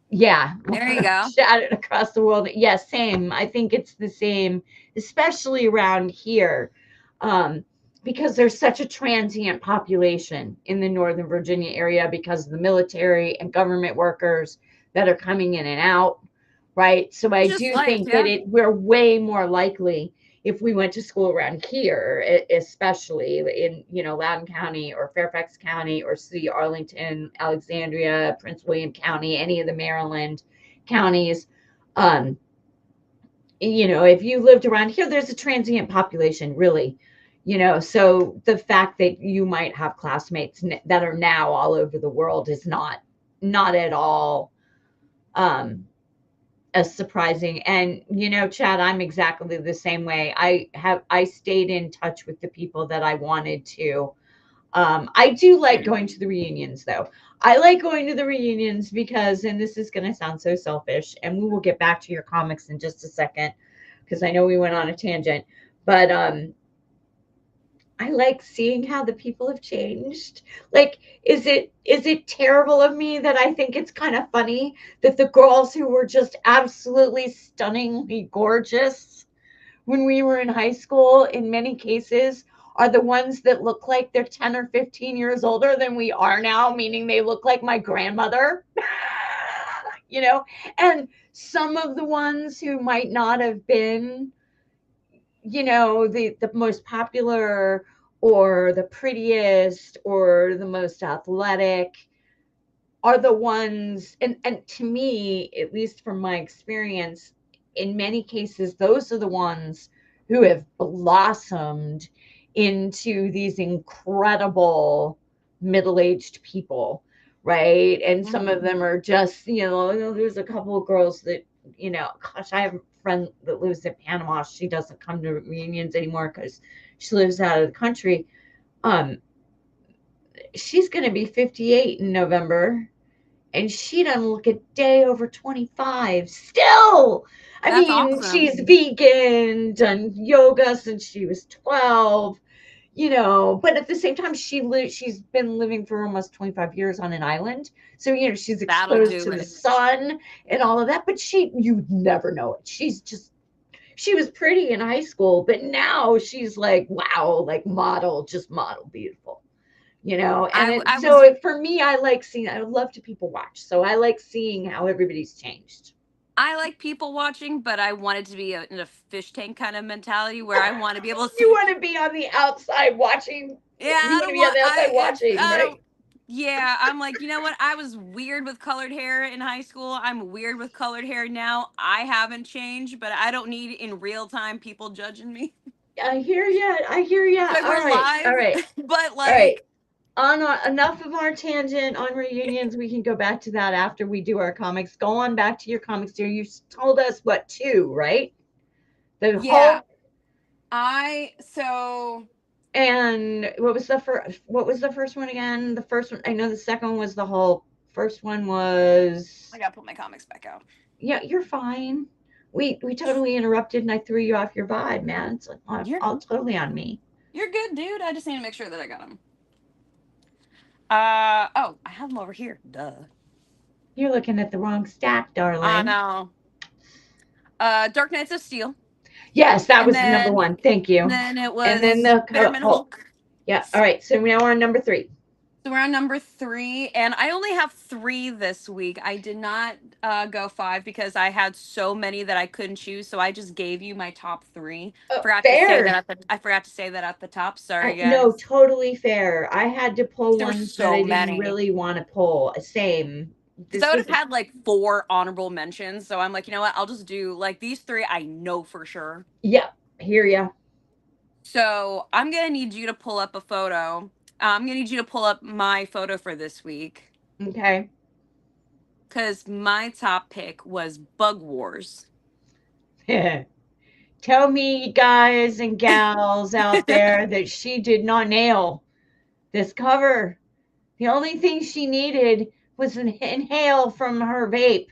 Yeah, There you go. shattered across the world. Yeah, same. I think it's the same, especially around here, um, because there's such a transient population in the Northern Virginia area because of the military and government workers that are coming in and out, right? So I Just do life, think that yeah. we're way more likely. if we went to school around here, especially in, Loudoun County or Fairfax County or see Arlington, Alexandria, Prince William County, any of the Maryland counties. um if you lived around here, there's a transient population, really. So the fact that you might have classmates that are now all over the world is not at all um as surprising. And Chad, I'm exactly the same way. I stayed in touch with the people that I wanted to. I do like going to the reunions, though. I like going to the reunions because, and this is going to sound so selfish, and we will get back to your comics in just a second because I know we went on a tangent, but I like seeing how the people have changed. Like, is it terrible of me that I think it's kind of funny that the girls who were just absolutely stunningly gorgeous when we were in high school, in many cases, are the ones that look like they're 10 or 15 years older than we are now, meaning they look like my grandmother? you know, and some of the ones who might not have been, the most popular or the prettiest or the most athletic are the ones, and to me, at least from my experience, in many cases those are the ones who have blossomed into these incredible middle-aged people, right? And some of them are just, there's a couple of girls that, gosh, I have a friend that lives in Panama. She doesn't come to reunions anymore because she lives out of the country. um she's going to be 58 in November, and she doesn't look a day over 25 still. I That's mean, awesome. she's vegan, done yoga since she was 12, but at the same time, she's been living for almost 25 years on an island. So, she's That'll exposed do to the it. sun and all of that, but you'd never know it. She was pretty in high school, but now she's like, wow, like model, just model beautiful. And I was for me, I love to people watch, so I like seeing how everybody's changed. I like people watching, but I want it to be in a fish tank kind of mentality where I want to be able to You say, want to be on the outside watching. yeah, You I want to don't be on want the outside watching, I right? don't. Yeah, I'm like, you know what? I was weird with colored hair in high school. I'm weird with colored hair now. I haven't changed, but I don't need in real time people judging me. I hear ya. I hear ya. Like All we're right. live, All right. but All right. like, Enough of our tangent on reunions. We can go back to that after we do our comics. Go on back to your comics, dear. You told us what, two, right? The yeah, Hulk. so And what was the first one again? The first one, I know the second one was the Hulk. First one I was, gotta put my comics back out. yeah, you're fine. We totally interrupted and I threw you off your vibe, man. It's like You're all totally on me. you're good, dude. I just need to make sure that I got them. Oh, I have them over here. Duh. You're looking at the wrong stack, I darling. know. Dark Knights of Steel, Yes, that and was the number then one. Thank you. it And then was the Spider-Man Hulk. Hulk. Yeah. All right. So now we're on number three. So we're on number three, and I only have three this week. I did not go five because I had so many that I couldn't choose. So I just gave you my top three. Forgot to say Fair. that I forgot to say that at the top. Sorry, No, guys. totally fair. I had to pull There's ones that so I didn't many. really want to pull. Same. Because I This would was, have had like four honorable mentions. So I'm like, you know what? I'll just do like these three I know for sure. yeah, hear ya. So I'm gonna need you to pull up a photo. I'm gonna need you to pull up my photo for this week. Okay. Because my top pick was Bug Wars. Tell me, guys and gals out there, that she did not nail this cover. The only thing she needed was an inhale from her vape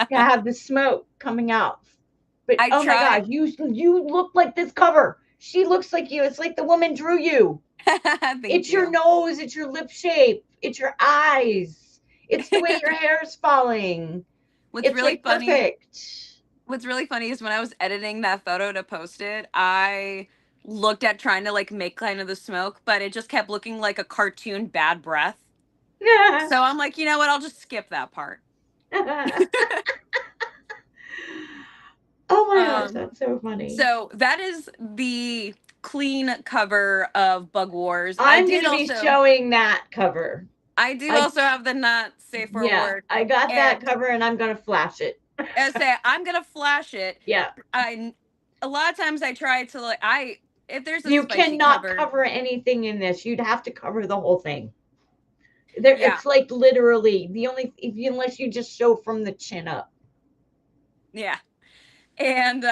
to have the smoke coming out. But I oh my tried. God, you look like this cover. She looks like you. It's like the woman drew you. Thank It's your you. nose, it's your lip shape, it's your eyes, it's the way your hair is falling. What's It's really like funny, perfect. what's really funny is when I was editing that photo to post it, I looked at trying to like make kind of the smoke, but it just kept looking like a cartoon bad breath. So I'm like, you know what? I'll just skip that part. Oh my God. gosh, that's so funny. So that is the clean cover of Bug Wars. I'm going to be showing that cover. I do I also have the not safe for Yeah, work. I got that And cover and I'm going to flash it. I say I'm gonna flash it. Yeah. A lot of times I try to like if there's a You spicy cannot cover. cover anything in this. You'd have to cover the whole thing. There, Yeah. it's like literally the only unless you just show from the chin up. Yeah. And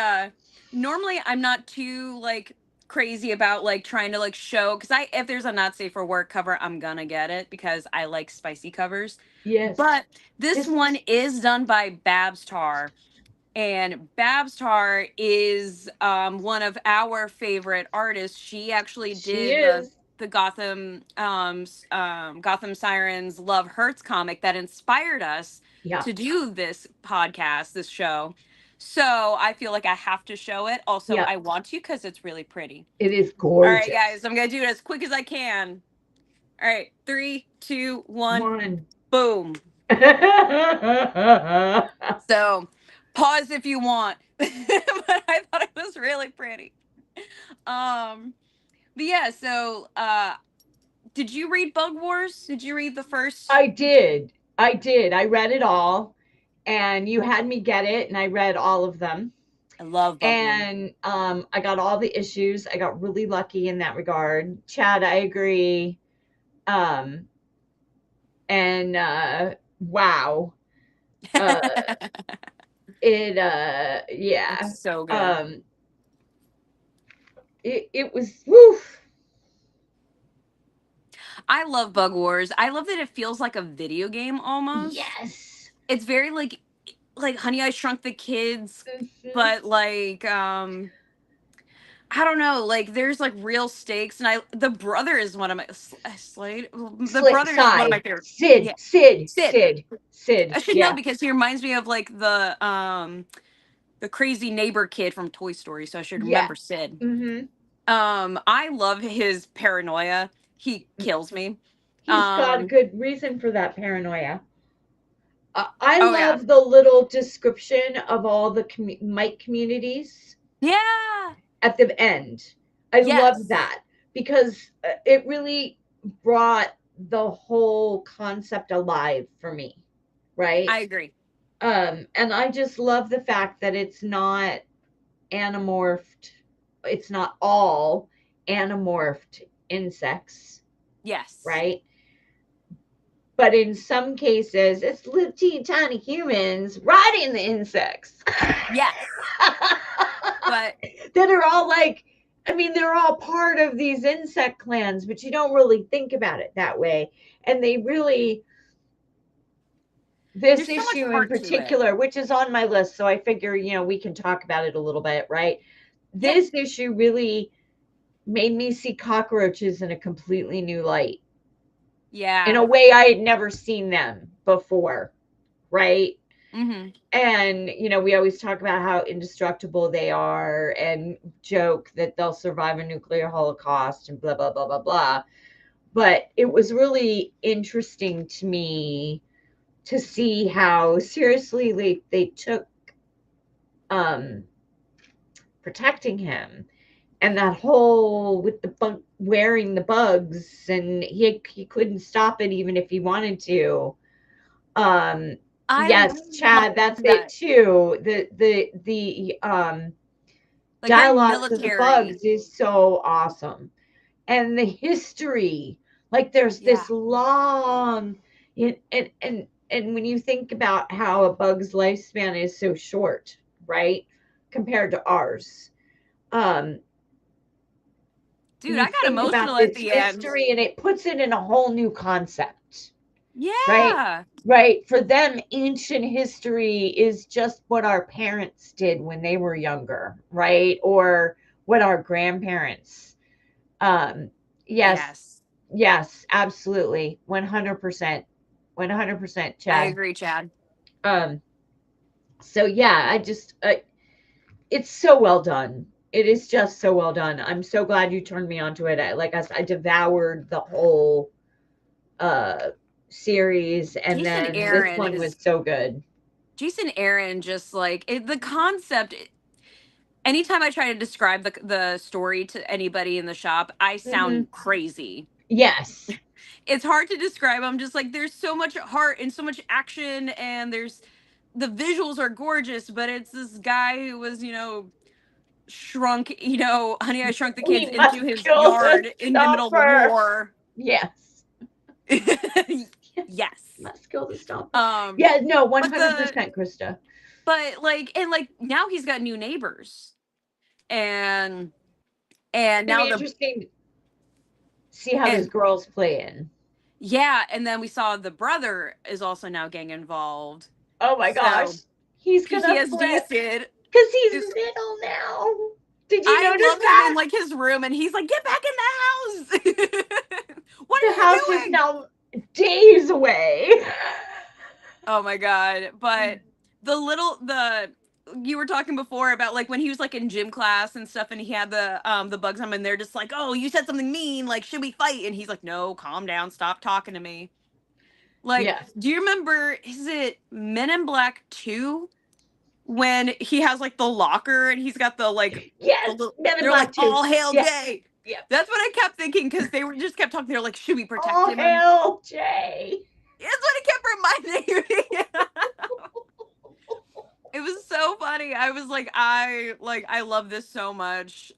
normally I'm not too like crazy about like trying to like show because if there's a not safe for work cover, I'm gonna get it because I like spicy covers. Yes. But this This one is done by Babs Tar. And Babs Tar is one of our favorite artists. She actually She did is. the Gotham Sirens Love Hurts comic that inspired us Yeah. to do this podcast, this show. So I feel like I have to show it. Also, Yeah. I want to because it's really pretty. It is All gorgeous. right, guys, I'm gonna do it as quick as I can. All right, 3, 2, 1, boom. So pause if you want. But I thought it was really pretty. But yeah, so did you read Bug Wars? Did you read the first? I did. I read it all, and you had me get it, and I read all of them. I love Bug Wars. And I got all the issues. I got really lucky in that regard. Chad, I agree. And wow. Yeah. It's so good. It was woof. I love Bug Wars. I love that it feels like a video game almost. Yes. It's very like Honey I Shrunk the Kids, Mm-hmm. but like I don't know, like there's like real stakes, and the brother is one of my Slade. The brother is one of my favorite. Sid, Yeah. Sid. I should know because he reminds me of like the crazy neighbor kid from Toy Story, so I should remember Sid. Mm-hmm. I love his paranoia. He kills me. He's got a good reason for that paranoia. I love the little description of all the Mike communities. Yeah. At the end. I love that because it really brought the whole concept alive for me. Right? I agree. And I just love the fact that it's not anamorphed. It's not all anamorphed insects. Yes. Right? But in some cases, it's little teeny tiny humans riding the insects. Yes. But that are all like, I mean, they're all part of these insect clans, but you don't really think about it that way. And they really, this issue in particular, which is on my list, so I figure, we can talk about it a little bit, right? This issue really made me see cockroaches in a completely new light. Yeah. In a way I had never seen them before, right? Mm-hmm. And, we always talk about how indestructible they are and joke that they'll survive a nuclear holocaust and blah, blah, blah, blah, blah. But it was really interesting to me to see how seriously they took protecting him. And that whole with the wearing the bugs, and he couldn't stop it even if he wanted to. Yes, Chad, that's it too. The like dialogue of the bugs is so awesome, and the history. Like there's this long, and when you think about how a bug's lifespan is so short, right, compared to ours. Dude, I got emotional at the history, and it puts it in a whole new concept. Yeah. Right. For them, ancient history is just what our parents did when they were younger, right? Or what our grandparents. Yes, absolutely. 100%. 100%, Chad. I agree, Chad. So yeah, it's so well done. It is just so well done. I'm so glad you turned me onto it. I devoured the whole series, and Jason then Aaron this one was so good. Jason Aaron just like the concept anytime I try to describe the story to anybody in the shop, I Hmm. sound crazy. Yes. It's hard to describe. I'm just like, there's so much heart and so much action, and there's the visuals are gorgeous, but it's this guy who was, shrunk, Honey, I Shrunk the Kids We into must his kill the yard in the middle of the stomper. war. Yes. Yes. Yes. Must kill the stomper. Um, Yeah, no, but the 100%, Krista. but now he's got new neighbors, and It's gonna now be the interesting to see how those and girls play in. yeah, and then we saw the brother is also now gang involved. Oh my gosh. So He's gonna PTSD flip Sid because he's is middle now. Did you I notice love him in that? like his room, and he's like, "Get back in the house! What are The you house is doing?" now days away. Oh my god! But the you were talking before about like when he was like in gym class and stuff, and he had the bugs on him, and they're just like, "Oh, you said something mean. Like, should we fight?" And he's like, "No, calm down. Stop talking to me." Like, Yes. do you remember? Is it Men in Black 2 when he has like the locker and he's got the Yes. little? Men in They're like, Black 2. "All hail Yeah. Jay." Yeah. That's what I kept thinking because they were just kept talking. They're like, "Should we protect All him?" And hail Jay. that's what it kept reminding me. It was so funny. I was like, I love this so much.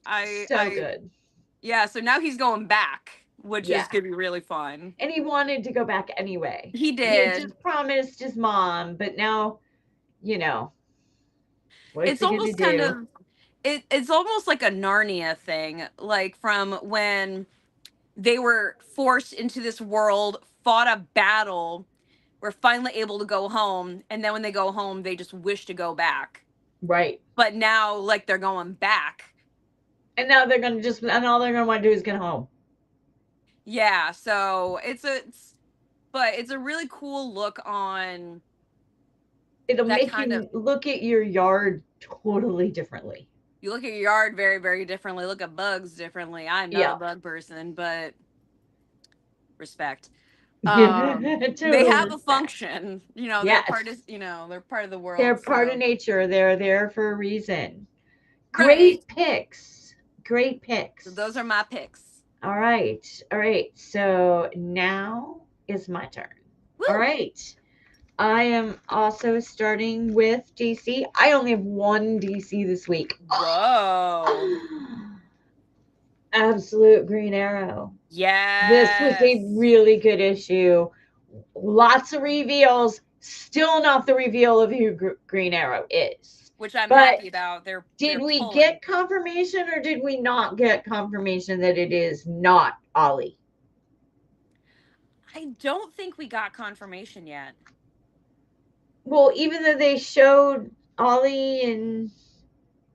So good. Yeah. So now he's going back, which is Yeah. gonna be really fun. And he wanted to go back anyway. He He had did. just promised his mom, but now, you know, what's It's he gonna almost kind do? of it's almost like a Narnia thing, like from when they were forced into this world, fought a battle, were finally able to go home, and then when they go home, they just wish to go back. Right. But now, like they're going back. And now they're gonna just, and all they're gonna want to do is get home. Yeah. So but it's a really cool look on It'll that make kind of. you look at your yard totally differently. You look at your yard very, very differently. Look at bugs differently. I'm not a Yeah. bug person, but respect. They Total have a respect. function. Yes. They're part of the They're world. part of So nature. They're there for a reason. right. Great picks. Great So those are picks. my picks. All right. All right. So now is my turn. All Woo! right. I am also starting with DC. I only have one DC this week. Whoa. Absolute Green Arrow. This was Yes. a really good issue. Lots of reveals. Still not the reveal of who Green Arrow is. Which I'm But happy about. They're did we pulling. get confirmation or did we not get confirmation that it is not Ollie? I don't think we got confirmation yet. Well, even though they showed Ollie and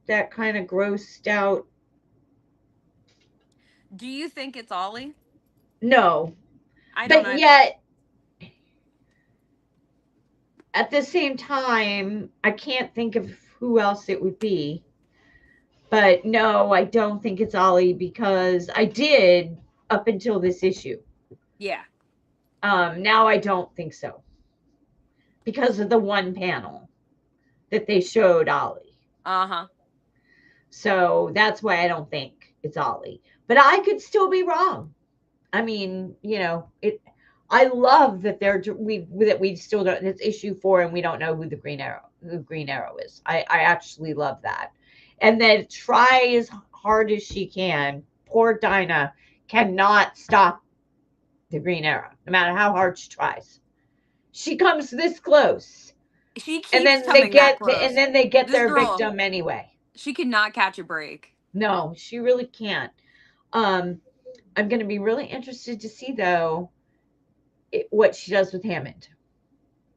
that kind of grossed out. Do you think it's Ollie? No. I don't But either. yet, at the same time, I can't think of who else it would be. But no, I don't think it's Ollie because I did up until this issue. Yeah. Now I don't think so because of the one panel that they showed Ollie. Uh-huh. So that's why I don't think it's Ollie. But I could still be wrong. I mean, it. I love that we still don't. It's issue 4, and we don't know who Green Arrow is. I actually love that, and then try as hard as she can. Poor Dinah cannot stop the Green Arrow, no matter how hard she tries. She comes this close, She and keeps then they coming that get and close. then they get This their girl, victim anyway. she cannot catch a break. No, she really can't. Um, I'm going to be really interested to see though what she does with Hammond.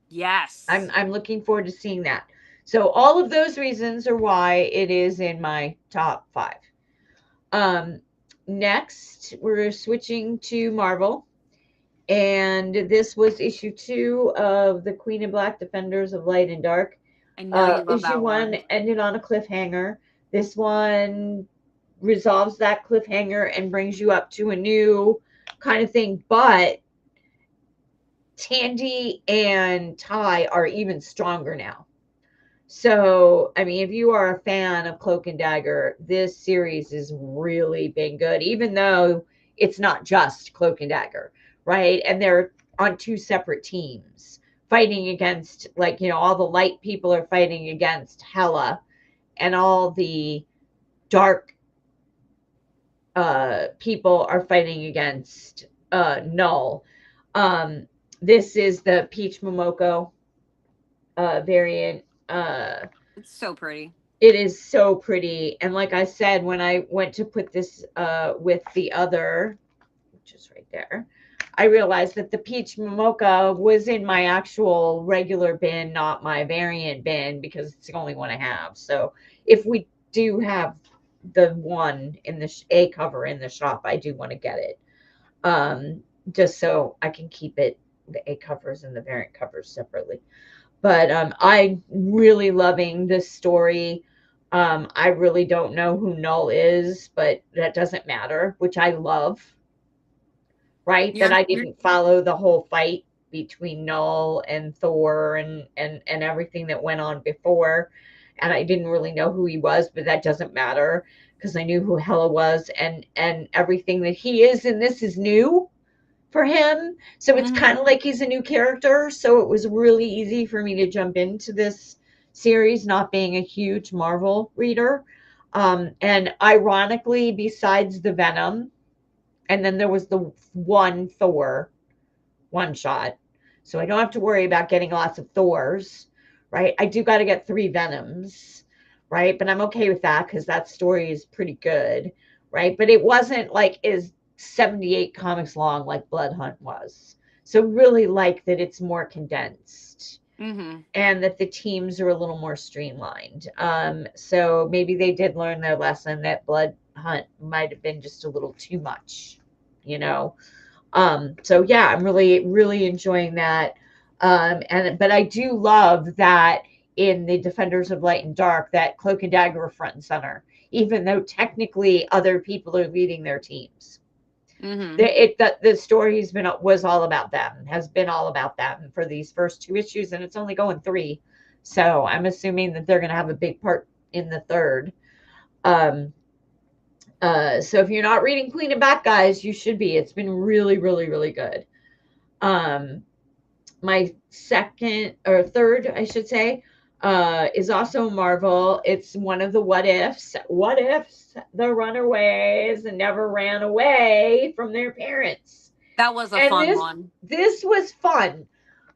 Yes. I'm looking forward to seeing that. So all of those reasons are why it is in my top 5. Um, Next, we're switching to Marvel, and this was issue 2 of the Queen in Black Defenders of Light and Dark. I know you love Issue that 1 one. ended on a cliffhanger. This one resolves that cliffhanger and brings you up to a new kind of thing, but Tandy and Ty are even stronger now. So, I mean, if you are a fan of Cloak and Dagger, this series has really been good, even though it's not just Cloak and Dagger, right? And they're on two separate teams fighting against, like, all the light people are fighting against Hela, and all the dark people are fighting against Null. Um, this is the Peach Momoko variant. It's so pretty. It is so pretty. And like I said, when I went to put this with the other, which is right there, I realized that the Peach Mocha was in my actual regular bin, not my variant bin, because it's the only one I have. So if we do have the one in the A cover in the shop, I do want to get it. Just so I can keep it, the A covers and the variant covers separately. But I'm really loving this story. I really don't know who Null is, but that doesn't matter, which I love, right? That You're I you're didn't follow the whole fight between Null and Thor and everything that went on before. And I didn't really know who he was, but that doesn't matter because I knew who Hela was, and everything that he is in this is new for him. So it's hmm kind of like he's a new character. So it was really easy for me to jump into this series, not being a huge Marvel reader. And ironically, besides the Venom, and then there was the one Thor one shot. So I don't have to worry about getting lots of Thors, right? I do got to get 3 Venoms, right? But I'm okay with that because that story is pretty good, right? But it wasn't like is 78 comics long like Blood Hunt was. So really like that it's more condensed hmm and that the teams are a little more streamlined. So maybe they did learn their lesson that Blood Hunt might have been just a little too much, you know. So yeah, I'm really, really enjoying that. And but I do love that in the Defenders of Light and Dark that Cloak and Dagger are front and center, even though technically other people are leading their teams. hmm The story's been was all about them, has been all about them for these first 2 issues, and it's only going 3. So I'm assuming that they're going to have a big part in the third. Um, so if you're not reading Queen of Bat Guys, you should be. It's been really, really, really good. Um, my second or third, I should say, is also Marvel. It's one of the what ifs. What ifs the runaways never ran away from their parents? That was a And fun this one. this was fun.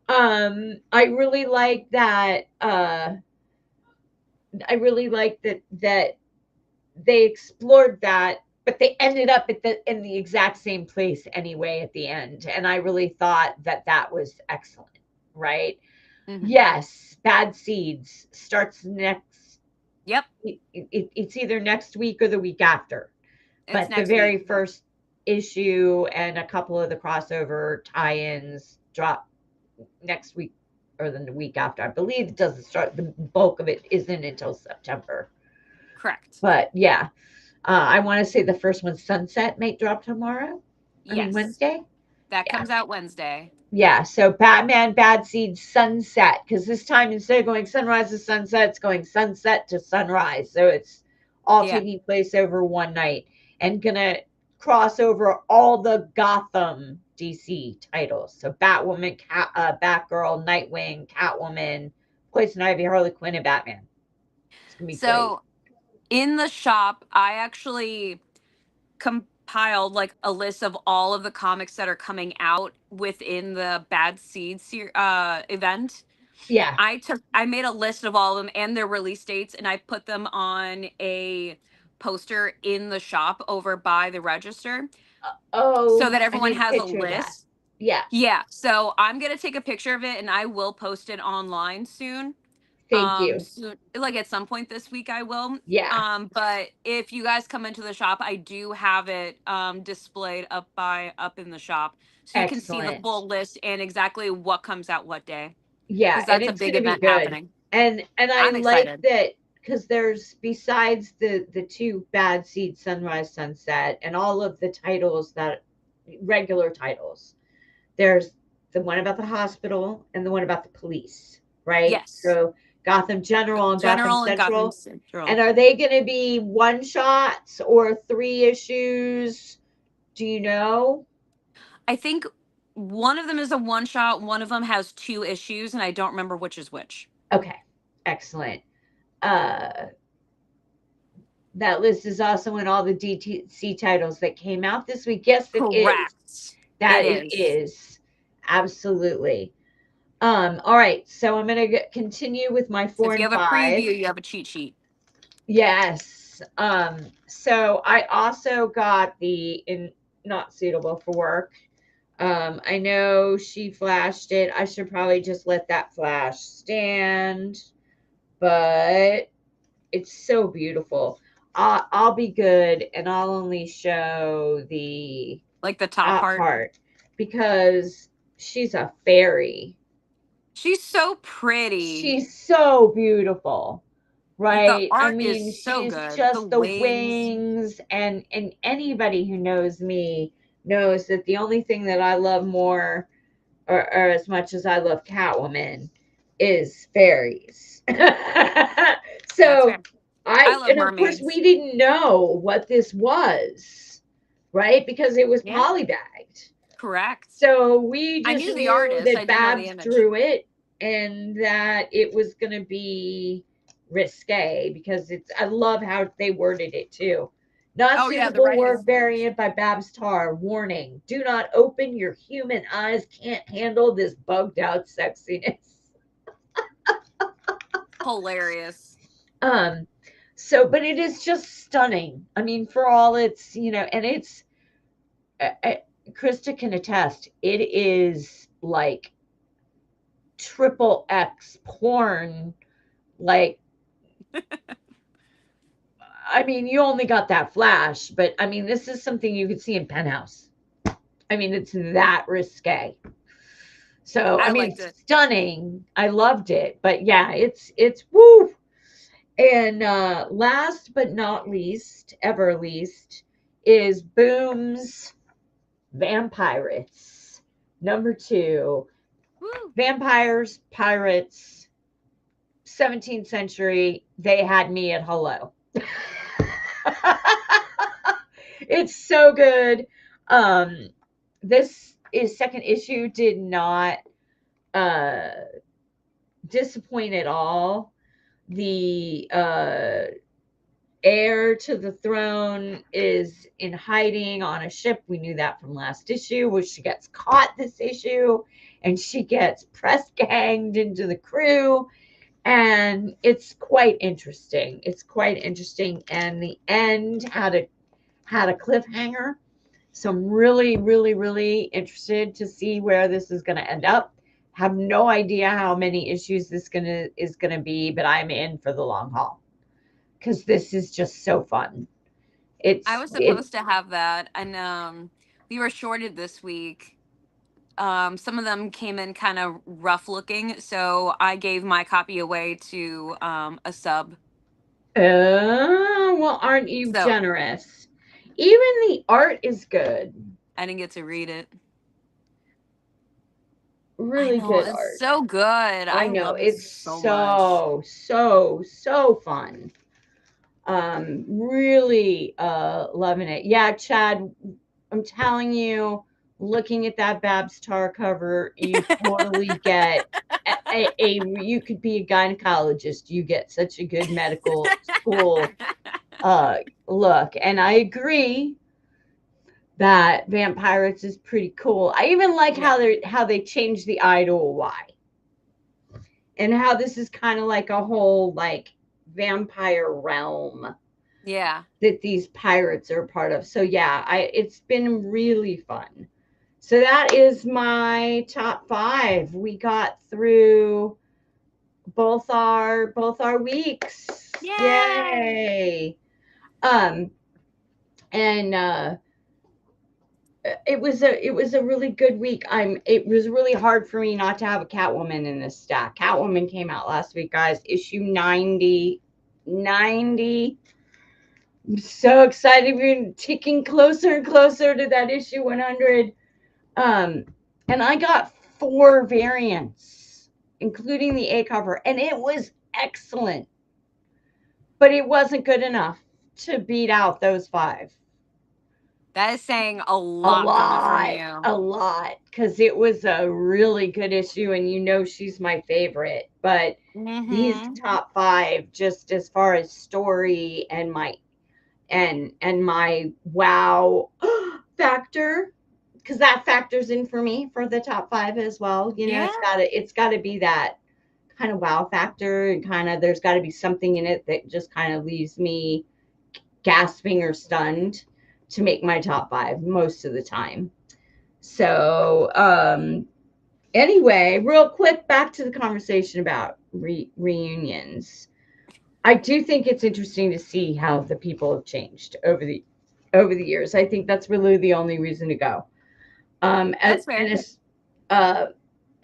I really like that. I really like that they explored that, but they ended up in the exact same place anyway at the end, and I really thought that that was excellent, right? hmm Yes, Bad Seeds starts next. Yep, It's either next week or the week after, it's but the next week. very first issue and a couple of the crossover tie-ins drop next week or the week after. I believe it doesn't start. The bulk of it isn't until September, Correct. but yeah. I want to say the first one, Sunset, might drop tomorrow. I mean, Yes, Wednesday. that Yeah. comes out Wednesday. Yeah. So Batman Bad Seed Sunset, because this time instead of going sunrise to sunset, it's going sunset to sunrise. So it's all Yeah. taking place over one night and gonna cross over all the Gotham DC titles. So Batwoman, Batgirl, Nightwing, Catwoman, Poison Ivy, Harley Quinn, and Batman. It's gonna be great. So in the shop, I actually compiled like a list of all of the comics that are coming out within the Bad Seed event. Yeah. I made a list of all of them and their release dates, and I put them on a poster in the shop over by the register so Oh, that I everyone need a has a picture of that. list. Yeah. Yeah, so I'm gonna take a picture of it and I will post it online soon. Thank you. Soon, like at some point this week I will. Yeah. But if you guys come into the shop, I do have it displayed up in the shop so you can see the Excellent. full list and exactly what comes out what day Yeah, because and that's a it's big going to be event good. happening. And I I'm like excited. that because there's besides the 2 Bad Seed Sunrise Sunset and all of the titles that regular titles. There's the one about the hospital and the one about the police, right? Yes. So Gotham General and Gotham General and Gotham Central. Central. And are they going to be one shots or 3 issues? Do you know? I think one of them is a one shot, one of them has 2 issues, and I don't remember which is which. Okay, excellent. Uh, that list is also in all the DTC titles that came out this week. Yes, it is. Correct. That It it is. is. Absolutely. All right. So I'm going to continue with my So 4 if you and have a 5. preview, you have a cheat sheet. Yes. So I also got the not suitable for work. I know she flashed it. I should probably just let that flash stand, but it's so beautiful. I'll be good, and I'll only show the Like the top top part. part because she's a fairy. She's so pretty. She's so beautiful, Like the right? I art is mean, so she's good. The just the wings. wings, and anybody who knows me knows that the only thing that I love more, or as much as I love Catwoman, is fairies. That's So fair. I love and of course mermaids. we didn't know what this was, right? Because it was Yeah, polybagged. correct. So we I just knew the knew artist. I that didn't know the Babs image. drew it and that it was going to be risque because I love how they worded it too. Not Oh yeah, the suitable writing work is huge. variant by Babs Tarr. Warning, do not open. Your human eyes can't handle this bugged out sexiness. Hilarious. Um, but it is just stunning. I mean, for all its, and it's, Krista can attest, it is like triple X porn. Like, I mean, you only got that flash, but I mean, this is something you could see in Penthouse. I mean, it's that risque. So, I I mean, liked it. stunning. I loved it, but yeah, it's woo. And last but not least, ever least, is Boom's Vampirates. Number 2. Woo. Vampires, pirates, 17th century. They had me at hello. It's so good. This is second issue did not uh disappoint at all. The heir to the throne is in hiding on a ship. We knew that from last issue, where she gets caught this issue and she gets press ganged into the crew. And it's quite interesting. It's quite interesting. And the end had a cliffhanger. So I'm really, really, really interested to see where this is going to end up. Have no idea how many issues this is gonna be, but I'm in for the long haul because this is just so fun. I It's was it. supposed to have that, and we were shorted this week. Some of them came in kind of rough looking, so I gave my copy away to a sub. Well, aren't you So generous? Even the art is good. I didn't get to read it. I Really know good it's art. so good. I I know love it it's so much. so fun. Really loving it. Yeah, Chad, I'm telling you, looking at that Babs Tar cover, you totally get you could be a gynecologist. You get such a good medical school uh look. And I agree that Vampirates is pretty cool. I even like Yeah, how they changed the I to a Y. And how this is kind of like a whole like vampire realm yeah. that these pirates are part of. So yeah, it's been really fun. So that is my top 5. We got through both our weeks. Yay! Yay. Um and it was a really good week. It was really hard for me not to have a Catwoman in this stack. Catwoman came out last week, guys. Issue 90. I'm so excited. We're ticking closer and closer to that issue 100. Um, and I got 4 variants, including the A cover, and it was excellent, but it wasn't good enough to beat out those five. That is saying a lot coming from you. A lot, because it was a really good issue, and she's my favorite. But these Mm-hmm. top five, just as far as story and my wow factor, because that factors in for me for the top five as well. Yeah. It's got to be that kind of wow factor, and kind of there's got to be something in it that just kind of leaves me gasping or stunned to make my top five most of the time. So, anyway, real quick, back to the conversation about reunions. I do think it's interesting to see how the people have changed over the years. I think that's really the only reason to go. That's And fair. uh,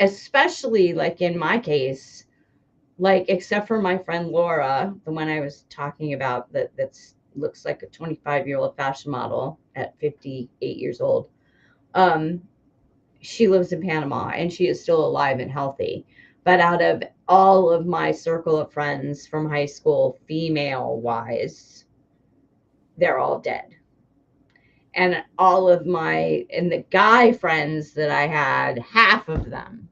especially like in my case, like except for my friend Laura, the one I was talking about that's looks like a 25-year-old fashion model at 58 years old. Um, she lives in Panama and she is still alive and healthy. But out of all of my circle of friends from high school, female wise, they're all dead. And the guy friends that I had, half of them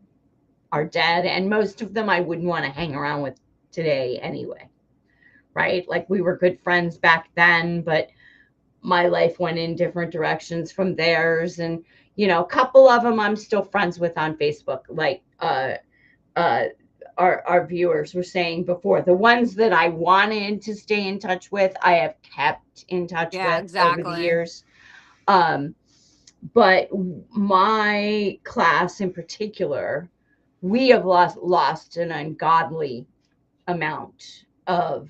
are dead. And most of them I wouldn't want to hang around with today anyway. Right? Like we were good friends back then, but my life went in different directions from theirs. And, a couple of them I'm still friends with on Facebook, like uh, our viewers were saying before. The ones that I wanted to stay in touch with, I have kept in touch Yeah, with over the exactly. years. Um, but my class in particular, we have lost an ungodly amount of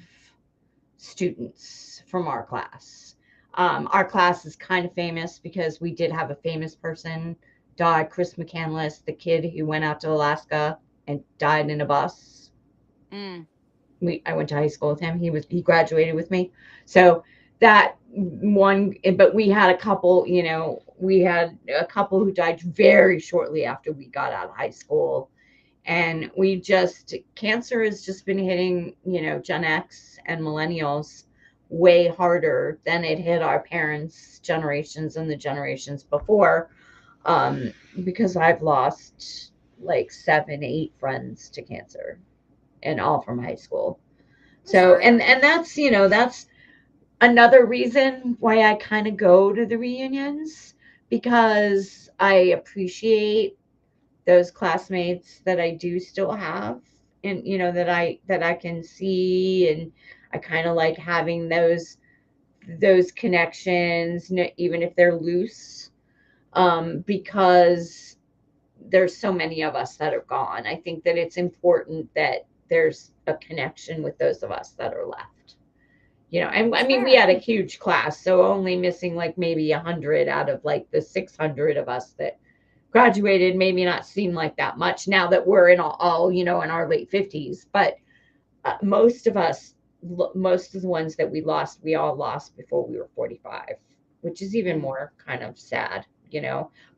students from our class. Our class is kind of famous because we did have a famous person die, Chris McCandless, the kid who went out to Alaska and died in a bus. Mm. I went to high school with him. He graduated with me. So that one, but we had a couple who died very shortly after we got out of high school. And cancer has just been hitting, Gen X and millennials way harder than it hit our parents' generations and the generations before. Um, because I've lost like 7, 8 friends to cancer, and all from high school. I'm So, sorry. and that's another reason why I kind of go to the reunions, because I appreciate those classmates that I do still have, and that I can see, and I kind of like having those connections, even if they're loose, because there's so many of us that are gone. I think that it's important that there's a connection with those of us that are left. And I That's mean, we fair. had a huge class, so only missing like maybe 100 out of like the 600 of us that graduated, maybe not seem like that much now that we're in all in our late 50s. But most of us, most of the ones that we all lost before we were 45, which is even Mm. more kind of sad.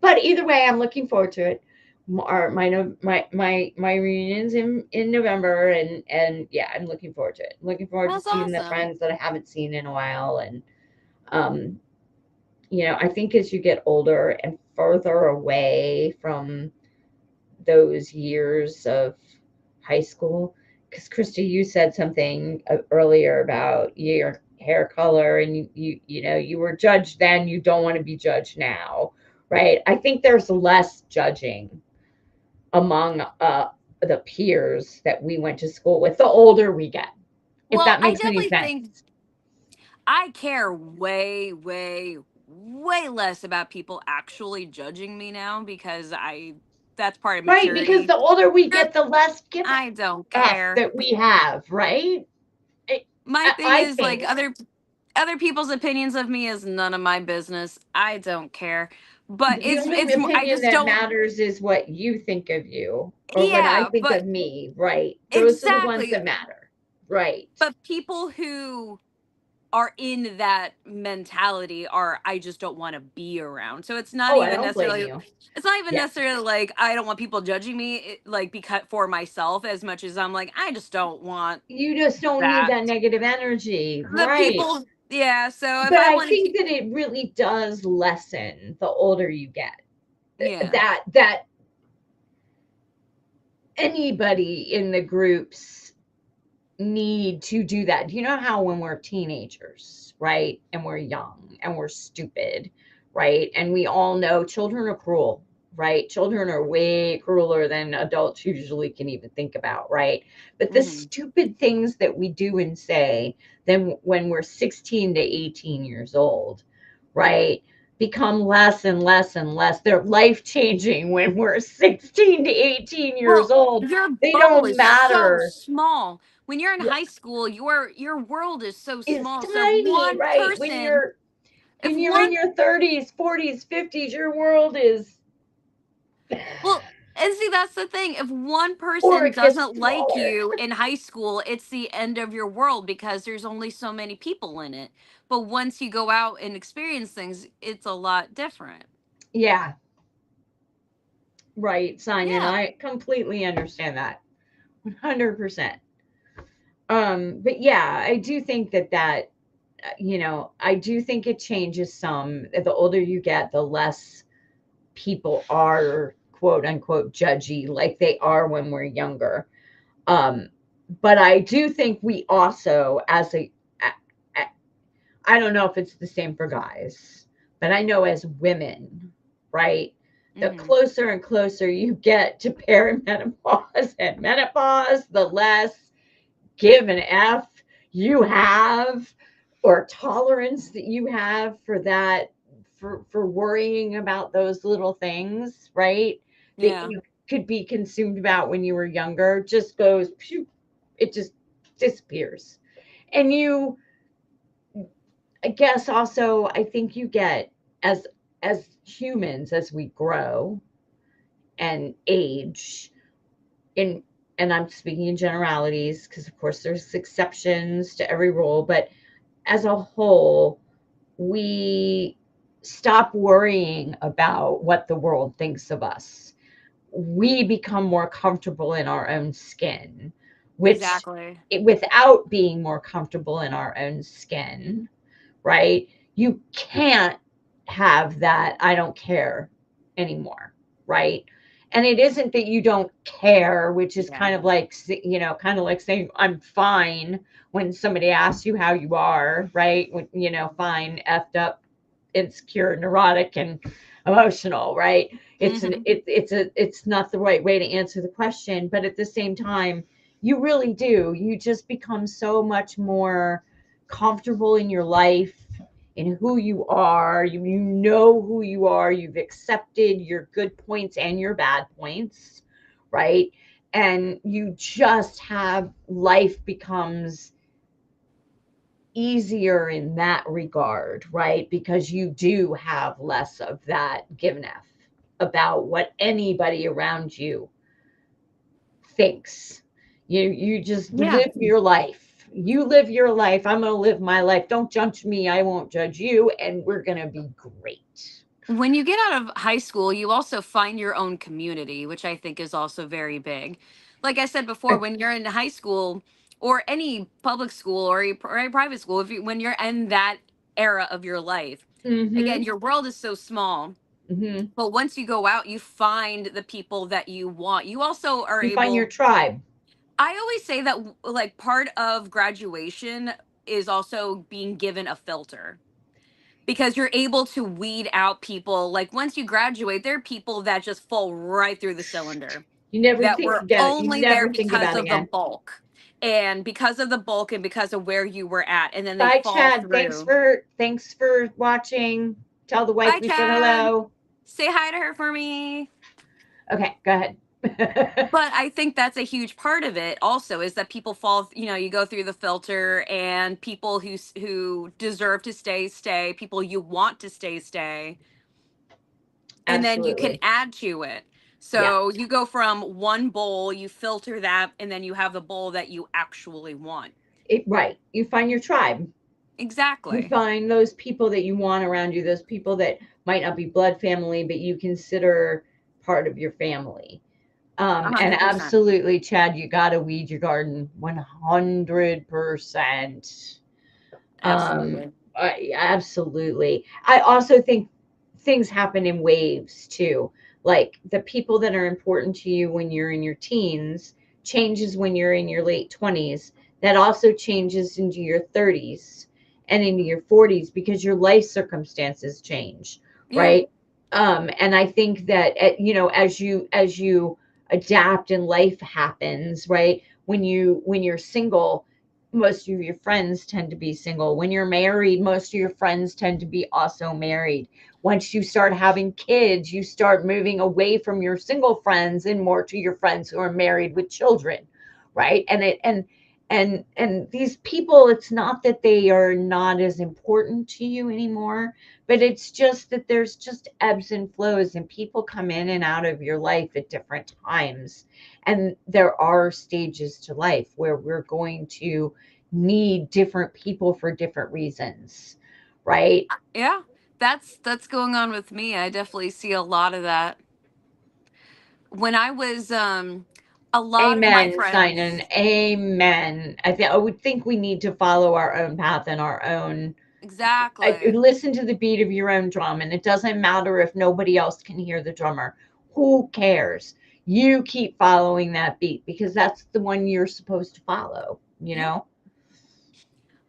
But either way, I'm looking forward to it. My reunions in November, and yeah, I'm looking forward to it. I'm looking forward to That's seeing the awesome. friends that I haven't seen in a while. And um I think as you get older and further away from those years of high school, because Krista, you said something earlier about your hair color, and you were judged then, you don't want to be judged now, right? I think there's less judging among the peers that we went to school with the older we get, if Well, that I makes any definitely think sense. I care way, way, way less about people actually judging me now because that's part of Right, because maturity. the older we There- get, the less give I don't a f care. that we have, right? I, My thing I is like think. other people's opinions of me is none of my business. I don't care. But The only I opinion just that don't. matters is what you think of you or what I Yeah, think but of me, right? Those are the ones exactly. that matter, right? But people who are in that mentality are I just don't want to be around. So Oh, I don't blame you. it's not even Yeah. necessarily like I don't want people judging me like because for myself as much as I'm like I just don't want You just don't need that. that negative energy. The Right. people, yeah, so if But I I want to think keep, that it really does lessen the older you get. yeah. That anybody in the groups need to do that. Do you know how when we're teenagers, right? And we're young and we're stupid, right? And we all know children are cruel, right? Children are way crueler than adults usually can even think about, right? But the Hmm. stupid things that we do and say then when we're 16 to 18 years old, right? Become less and less and less. They're life changing when we're 16 to 18 years Well, old. your They bubble don't is so matter. small. When you're in high school, your world is so Is small. So tiny, right? if When you're in one, your 30s, 40s, 50s, your world is well, and see, that's the thing. If one or person it gets doesn't like smaller. you in high school, it's the end of your world because there's only so many people in it. But once you go out and experience things, it's a lot different. Yeah, right, Simon. Yeah, I completely understand that. 100%. But yeah, I do think I do think it changes some. The older you get, the less people are quote unquote judgy like they are when we're younger. Um, but I do think we also, I don't know if it's the same for guys, but I know as women, right? The hmm, closer and closer you get to perimenopause and menopause, the less give an F you have or tolerance that you have for that for worrying about those little things, right? That yeah, you could be consumed about when you were younger just goes phew, it just disappears. And you I guess also I think you get as humans as we grow and age in and I'm speaking in generalities because of course there's exceptions to every rule, but as a whole, we stop worrying about what the world thinks of us. We become more comfortable in our own skin, which exactly. without being more comfortable in our own skin, right? You can't have that I don't care anymore, right? And it isn't that you don't care, which is Yeah. kind of like, kind of like saying I'm fine when somebody asks you how you are, right? When, fine, effed up, insecure, neurotic, and emotional, right? Hmm. It's not the right way to answer the question, but at the same time, you really do. You just become so much more comfortable in your life, in who you are. You know who you are. You've accepted your good points and your bad points, right? And you just have life becomes easier in that regard, right? Because you do have less of that give and F about what anybody around you thinks. You just Yeah. live your life. You live your life. I'm going to live my life. Don't judge me. I won't judge you. And we're going to be great. When you get out of high school, you also find your own community, which I think is also very big. Like I said before, when you're in high school or any public school or a private school, when you're in that era of your life, again, Mm-hmm. your world is so small. Mm-hmm. But once you go out, you find the people that you want. You also are You find your able, tribe. I always say that like part of graduation is also being given a filter because you're able to weed out people. Like once you graduate, there are people that just fall right through the cylinder You never that think were again. You only there never think because about of the again. bulk and because of the bulk and because of where you were at, and then they Bye, fall Chad. through. Thanks for watching. Tell the wife Bye, we said Chad. hello. Say hi to her for me. Okay, go ahead. But I think that's a huge part of it also is that people fall, you go through the filter and people who deserve to stay, people you want to stay, and then you can Absolutely. add to it. Yeah. So you go from one bowl, you filter that, and then you have the bowl that you actually want. Right. You find your tribe. You Exactly. find those people that you want around you, those people that might not be blood family, but you consider part of your family. And 100%. absolutely, Chad, you got to weed your garden 100%. Um, Absolutely. Absolutely. I also think things happen in waves too. Like the people that are important to you when you're in your teens changes when you're in your late 20s. That also changes into your 30s and into your 40s because your life circumstances change, Yeah. right? And I think that as you adapt and life happens, right? When you're single, most of your friends tend to be single. When you're married, most of your friends tend to be also married. Once you start having kids, you start moving away from your single friends and more to your friends who are married with children, right? And these people, it's not that they are not as important to you anymore, but it's just that there's just ebbs and flows, and people come in and out of your life at different times. And there are stages to life where we're going to need different people for different reasons, right? Yeah. That's going on with me. I definitely see a lot of that. When I was a lot of my Amen, Simon. friends. Amen. I would think we need to follow our own path and our own. Exactly. Listen to the beat of your own drum, and it doesn't matter if nobody else can hear the drummer. Who cares? You keep following that beat because that's the one you're supposed to follow. You Yeah. know.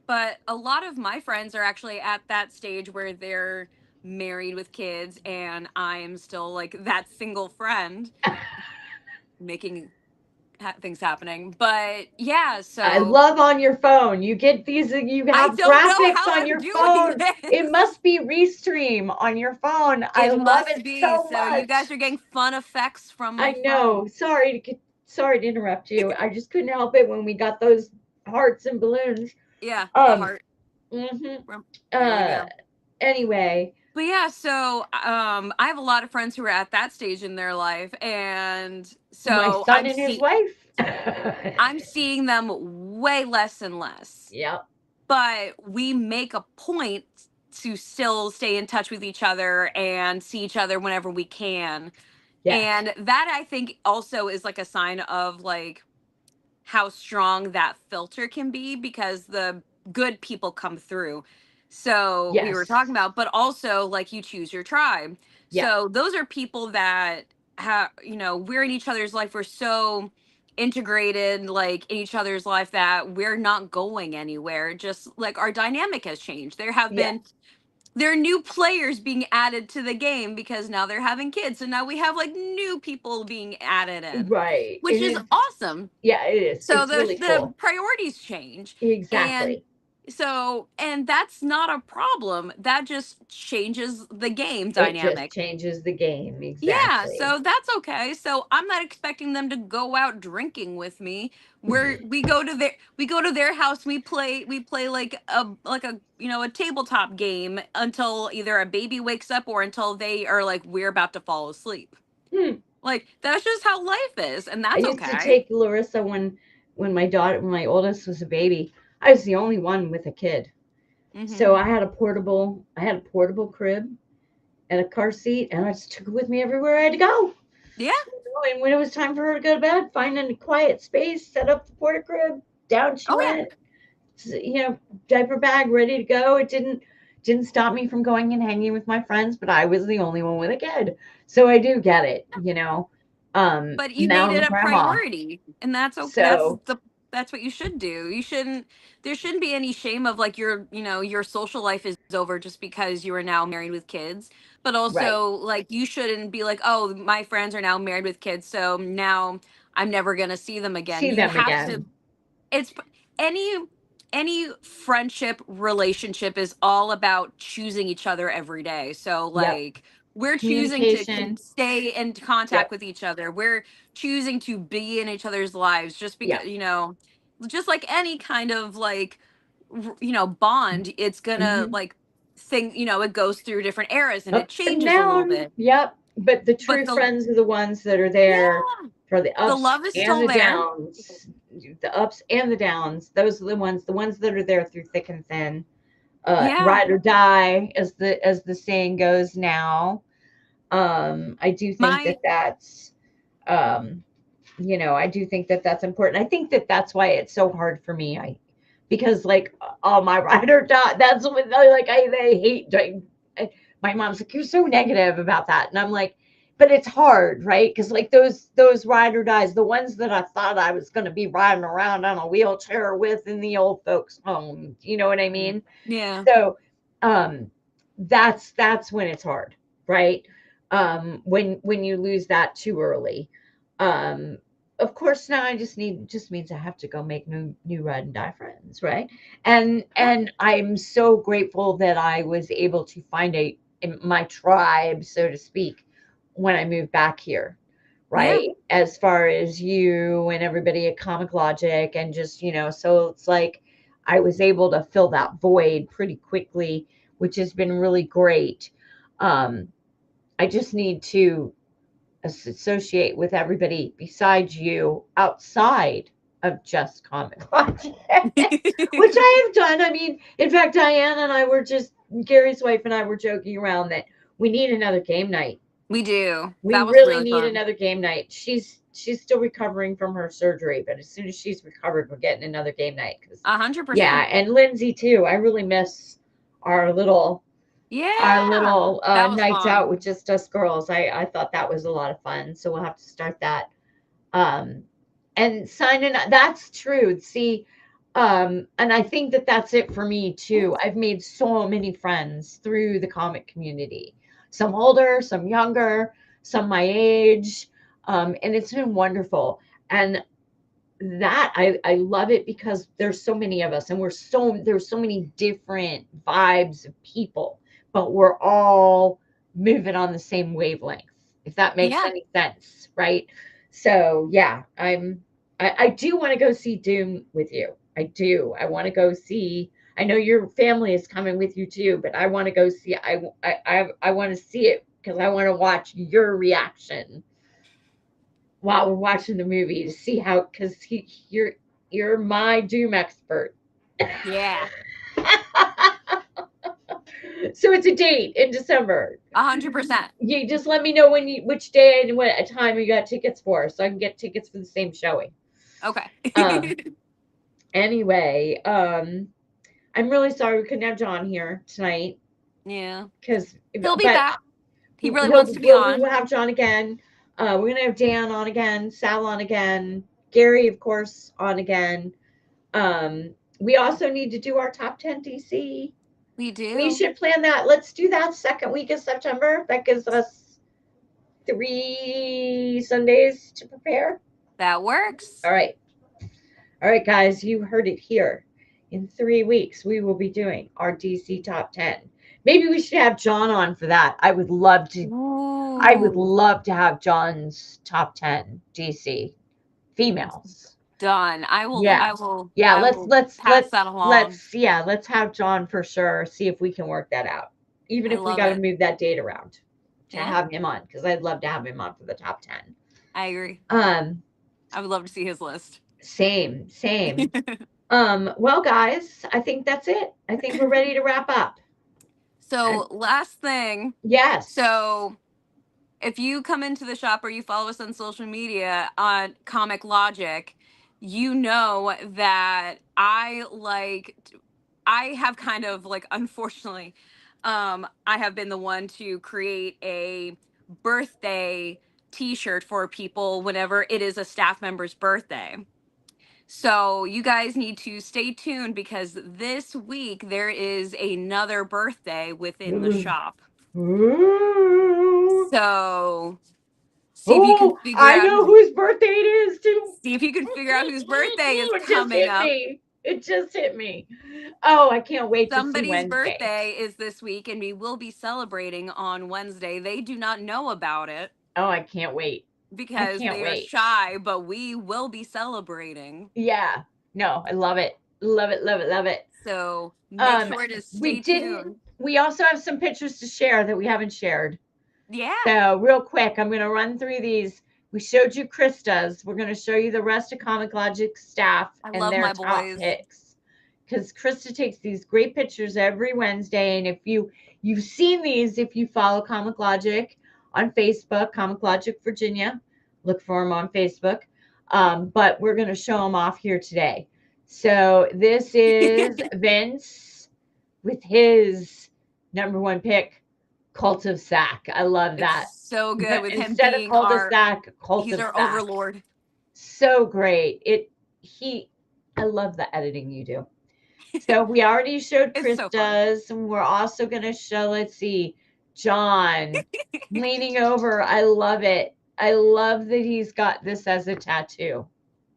But a lot of my friends are actually at that stage where they're married with kids, and I'm still like that single friend making things happening. But yeah, I so love on your phone. You get these, you I have don't know graphics how on I'm your doing phone. It this. must be Restream on your phone. I It love must it be. so So you guys much. are getting fun effects from I my know. phone. Sorry to interrupt you. I just couldn't help it when we got those hearts and balloons. Yeah, the Um, heart. hmm There we uh, go. anyway, But yeah, so I have a lot of friends who are at that stage in their life, and my so son and his wife. I'm seeing them way less and less. Yep. But we make a point to still stay in touch with each other and see each other whenever we can. Yes. And that I think also is like a sign of like how strong that filter can be, because the good people come through. So we were talking Yes. about, but also like you choose your tribe. Yep. So those are people that have, we're in each other's life. We're so integrated like in each other's life that we're not going anywhere. Just like our dynamic has changed. Yes. There are new players being added to the game because now they're having kids. So now we have like new people being added in, Right. which And is it's awesome. yeah, it is. So It's the really the cool. priorities change. And Exactly. and that's not a problem. That just changes the game It just dynamic. changes the game. Yeah, Exactly. so that's okay. So I'm not expecting them to go out drinking with me. Where we go to their house, we play like a a tabletop game until either a baby wakes up or until they are like we're about to fall asleep. Hmm. Like that's just how life is, and I that's used to okay. take Larissa when my oldest was a baby. I was the only one with a kid. Mhm. So I had a portable crib and a car seat, and I just took it with me everywhere I had to go. Yeah. And when it was time for her to go to bed, find a quiet space, set up the porta crib, down she Oh yeah. went. Diaper bag ready to go. It didn't stop me from going and hanging with my friends, but I was the only one with a kid. So I do get it. But you Now made I'm it a a grandma. priority, and that's okay. So That's what you should do. You shouldn't There shouldn't be any shame of like your social life is over just because you are now married with kids. But right. also like you shouldn't be like, "Oh, my friends are now married with kids, so now I'm never going to see them again." See You them have to again. it's any any friendship relationship is all about choosing each other every day. So Yep. like we're choosing to Communication. stay in contact Yep. with each other. We're choosing to be in each other's lives just because Yep. just like any kind of like bond, it's gonna Hmm. like it goes through different eras and it Up and changes a little down. bit. Yep. But the But true friends are the ones that are there yeah, for the the ups love is and still the there. downs. The ups and the downs. Those are the ones that are there through thick and thin. Yeah. ride or die, as the saying goes now. I do think that My that's, um, I do think that that's important. I think that that's why it's so hard for me. Because like all my ride or die, that's what like they hate. My mom's like, you're so negative about that, and I'm like, but it's hard, right? Because like those ride or dies, the ones that I thought I was going to be riding around on a wheelchair with in the old folks' home. You know what I mean? yeah. So, um, that's when it's hard, right? When you lose that too early. Um, of course, now I just means I have to go make new ride and die friends, right? And I'm so grateful that I was able to find my tribe, so to speak, when I moved back here, Yeah. right? As far as you and everybody at Comic Logic, and just, so it's like I was able to fill that void pretty quickly, which has been really great. Um, I just need to associate with everybody besides you outside of just Comic Logic, which I have done. I mean, in fact, Diane and I were just, Gary's wife and I were joking around that we need another game night. We do. We That was really really need fun. another game night. She's still recovering from her surgery, but as soon as she's recovered, we're getting another game night. Cause 100%. yeah, and Lindsay too. I really miss our little our Yeah. little That was nights out fun. with just us girls. I thought that was a lot of fun. So we'll have to start that. Um, and signing up, that's true. See, and I think that that's it for me too. I've made so many friends through the comic community, some older, some younger, some my age. And it's been wonderful. And that I love it because there's so many of us, and there's so many different vibes of people, but we're all moving on the same wavelength, if that makes Yeah. any sense, right? So yeah, I do want to go see Doom with you. I do. I want to go see. I know your family is coming with you too, but I want to go see. I want to see it because I want to watch your reaction while we're watching the movie to see how, because you're my Doom expert. Yeah. So it's a date in December. 100%. You just let me know which day and what time you got tickets for, so I can get tickets for the same showing. Okay. Um. Anyway, I'm really sorry we couldn't have John here tonight Yeah. because, He'll be but back. He really he'll wants to be we will on. have John again. We're gonna have Dan on again, Sal on again, Gary, of course, on again. We also need to do our top 10 DC. We We do. should plan that. Let's do that second week of September. That gives us 3 Sundays to prepare. That works. All right. All right, guys, you heard it here. In 3 weeks, we will be doing our DC top 10. Maybe we should have John on for that. I would Ooh. love to have John's top 10 DC females. Done. I will Yeah. I will Yeah, I let's will let's pass let's that along. let's yeah, let's have John for sure. See if we can work that out. Even I if we love got to it. move that date around to Yeah, have him on, because I'd love to have him on for the top 10. I agree. Um, I would love to see his list. same, same. Well, guys, I think that's it. I think we're ready to wrap up. I, So, last thing. yes. So, if you come into the shop or you follow us on social media on Comic Logic, you know that I have kind of like, unfortunately, I have been the one to create a birthday t-shirt for people whenever it is a staff member's birthday. So you guys need to stay tuned because this week there is another birthday within the Ooh. shop. Ooh. So see if you can Oh, figure I out know who whose birthday it is too. see if you can figure out whose birthday is It just coming hit up. me. It just hit me. Oh, I can't wait to see Somebody's Wednesday. birthday is this week and we will be celebrating on Wednesday. They do not know about it Oh, I can't wait. I because can't they are wait. shy, but we will be celebrating. Yeah. No, I love it. Love it, love it, love it. So make Um, sure to we stay didn't, tuned. we also have some pictures to share that we haven't shared. Yeah, So, real quick, I'm going to run through these. We showed you Krysta's. We're going to show you the rest of Comic Logic staff I and love their my top boys. picks. because Krysta takes these great pictures every Wednesday. And if you've seen these, if you follow Comic Logic on Facebook, Comic Logic Virginia, look for him on Facebook. But we're going to show them off here today. So this is Vince with his number one pick, Cult of Sac. I love that. It's so good with him Instead of being Cult of Sac, Cult he's of our Sac. overlord. So great. I love the editing you do. So we already showed Krysta's, and we're also going to show, let's see, John leaning over. I love it. I love that he's got this as a tattoo.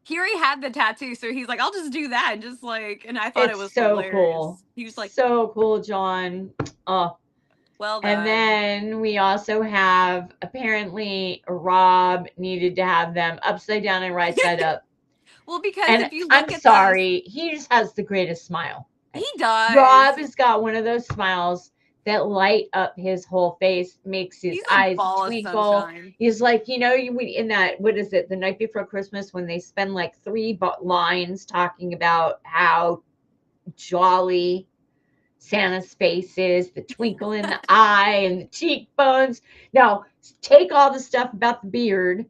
He already had the tattoo, so he's like, I'll just do that. And just like, and I thought it It's was so hilarious. cool. He was like, so cool, John. Oh, well done. And then we also have, apparently Rob needed to have them upside down and right side up. Well, because And if you look I'm at sorry, he just has the greatest smile. He does. Rob has got one of those smiles that light up his whole face, makes his eyes twinkle. He's like, in that, what is it, The Night Before Christmas, when they spend like 3 lines talking about how jolly Santa's face is, the twinkle in the eye and the cheekbones. Now, take all the stuff about the beard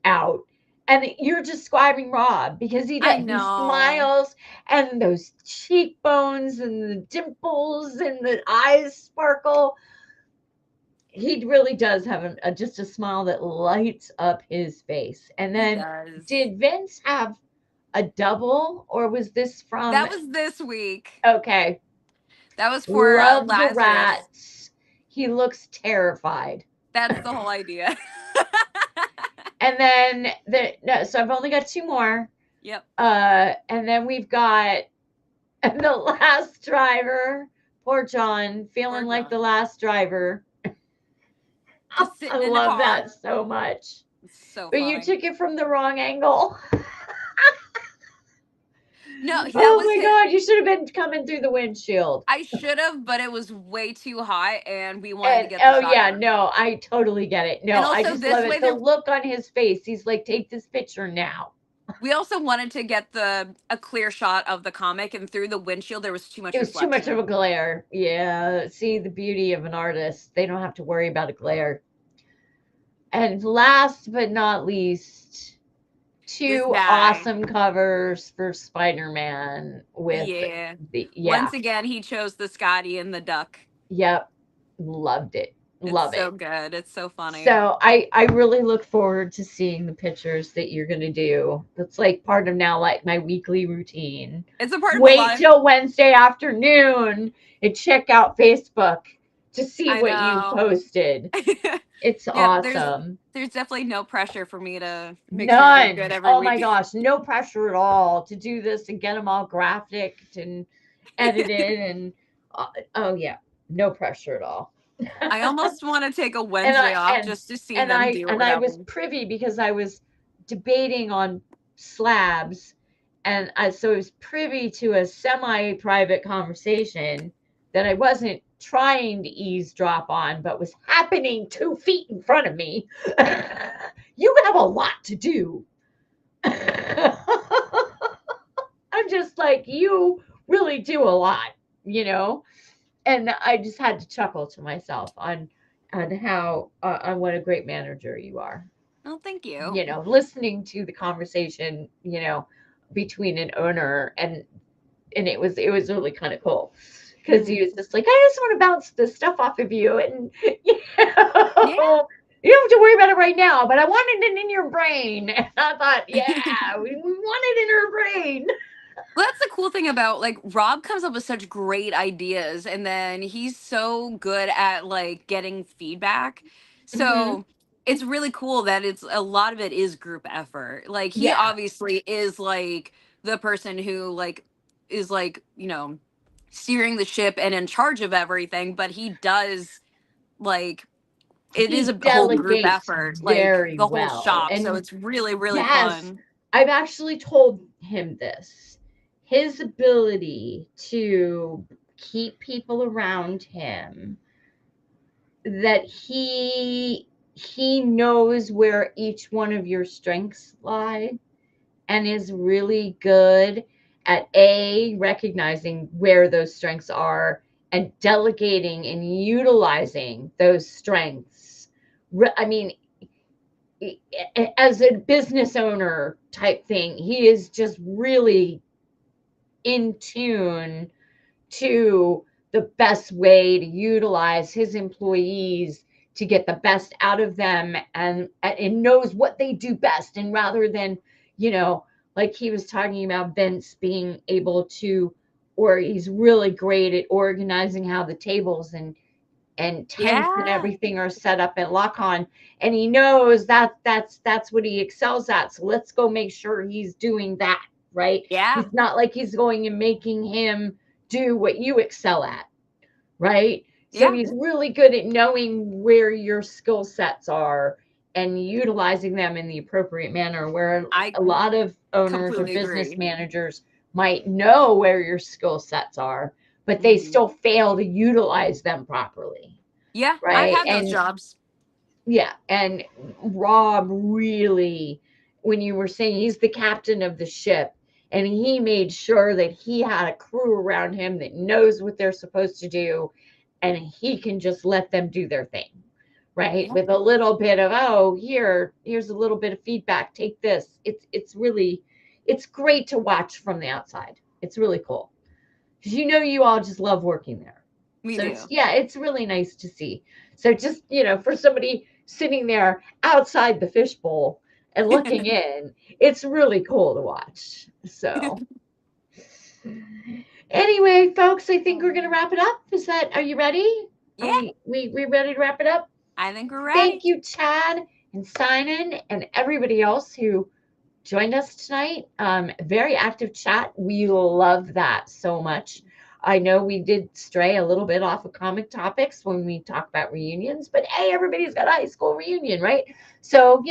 out, and you're describing Rob, because he smiles, and those cheekbones and the dimples and the eyes sparkle. He really does have just a smile that lights up his face. And then, did Vince have a double, or was this from? That was this week. Okay. That was for Love Lazarus. The rats. He looks terrified. That's the whole idea. And then so I've only got 2 more. Yep. And then we've got the last driver. Poor John, feeling like the last driver. I love that so much. It's so but funny. You took it from the wrong angle. No, oh my God, you should have been coming through the windshield. I should have, but it was way too hot, and we wanted to get the shot. Yeah, no, I totally get it. No, I just love it. The look on his face. He's like, take this picture now. We also wanted to get a clear shot of the comic, and through the windshield there was too much reflection. It was too much of a glare. Yeah, see the beauty of an artist. They don't have to worry about a glare. And last but not least, 2 awesome covers for Spider-Man with Once again, he chose the Scotty and the duck. Yep. Loved it. Love it. It's so good. It's so funny. So I really look forward to seeing the pictures that you're going to do. That's like part of now, like, my weekly routine. It's a part of Wait till Wednesday afternoon and check out Facebook to see what you posted. It's awesome. There's definitely no pressure for me to make sure they're good every week. My gosh, no pressure at all to do this and get them all graphic and edited and no pressure at all. I almost want to take a Wednesday off just to see them do whatever. I was privy, because I was debating on slabs, and so I was privy to a semi-private conversation that I wasn't trying to eavesdrop on, but was happening 2 feet in front of me. You have a lot to do. I'm just like, you really do a lot, And I just had to chuckle to myself on how on what a great manager you are. Oh, thank you. Listening to the conversation, between an owner and it was really kind of cool, because he was just like, I just want to bounce the stuff off of you, and you don't have to worry about it right now, but I wanted it in your brain. And I thought, we want it in her brain. Well, that's the cool thing about, like, Rob comes up with such great ideas, and then he's so good at, like, getting feedback. So it's really cool that a lot of it is group effort. Like, he obviously is, like, the person who, like, is, like, steering the ship and in charge of everything, but he does, like, it is a whole group effort, like the whole shop. And so it's really, really fun. I've actually told him this. His ability to keep people around him, that he knows where each one of your strengths lie and is really good at A, recognizing where those strengths are and delegating and utilizing those strengths. I mean, as a business owner type thing, he is just really in tune to the best way to utilize his employees to get the best out of them, and knows what they do best. And rather than, you know, like he was talking about Vince being able to, or he's really great at organizing how the tables and tents and Yeah. everything are set up at lock on, and he knows that that's what he excels at, so let's go make sure he's doing that, right? Yeah. He's not like he's going and making him do what you excel at, right? So Yeah. he's really good at knowing where your skill sets are and utilizing them in the appropriate manner, where I a lot of owners or completely business agree. managers might know where your skill sets are, but they Hmm. still fail to utilize them properly, Yeah, I've right? had those And jobs. yeah, and Rob really, when you were saying he's the captain of the ship, and he made sure that he had a crew around him that knows what they're supposed to do, and he can just let them do their thing, right? Yeah. With a little bit of, oh, here's a little bit of feedback, take this. It's really, it's great to watch from the outside. It's really cool because you all just love working there. We So it's, do. yeah, it's really nice to see. So just, for somebody sitting there outside the fishbowl and looking in, it's really cool to watch. So anyway, folks, I think we're gonna wrap it up. Are you ready? Are Yeah, we ready to wrap it up? I think we're Thank ready. you, Chad and Simon and everybody else who joined us tonight. Very active chat. We love that so much. I know we did stray a little bit off of comic topics when we talk about reunions, but hey, everybody's got a high school reunion, right? So,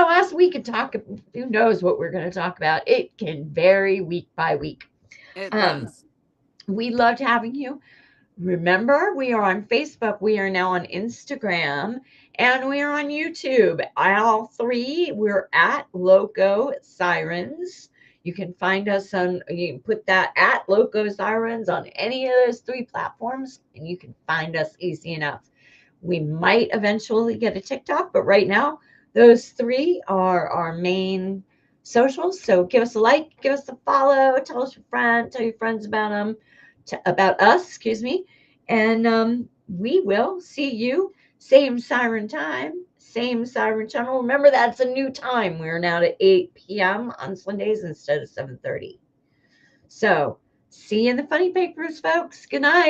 us, we could talk, who knows what we're going to talk about. It can vary week by week. It Um, does. we loved having you. Remember, we are on Facebook, we are now on Instagram, and we are on YouTube. All three, we're at Loco Sirens. You can find us you can put that at Loco Sirens on any of those three platforms, and you can find us easy enough. We might eventually get a TikTok, but right now, those three are our main socials. So give us a like, give us a follow, tell your friends about them, about us, excuse me. And we will see you same siren time, same siren channel. Remember, that's a new time. We're now at 8 p.m. on Sundays instead of 7:30. So see you in the funny papers, folks. Good night.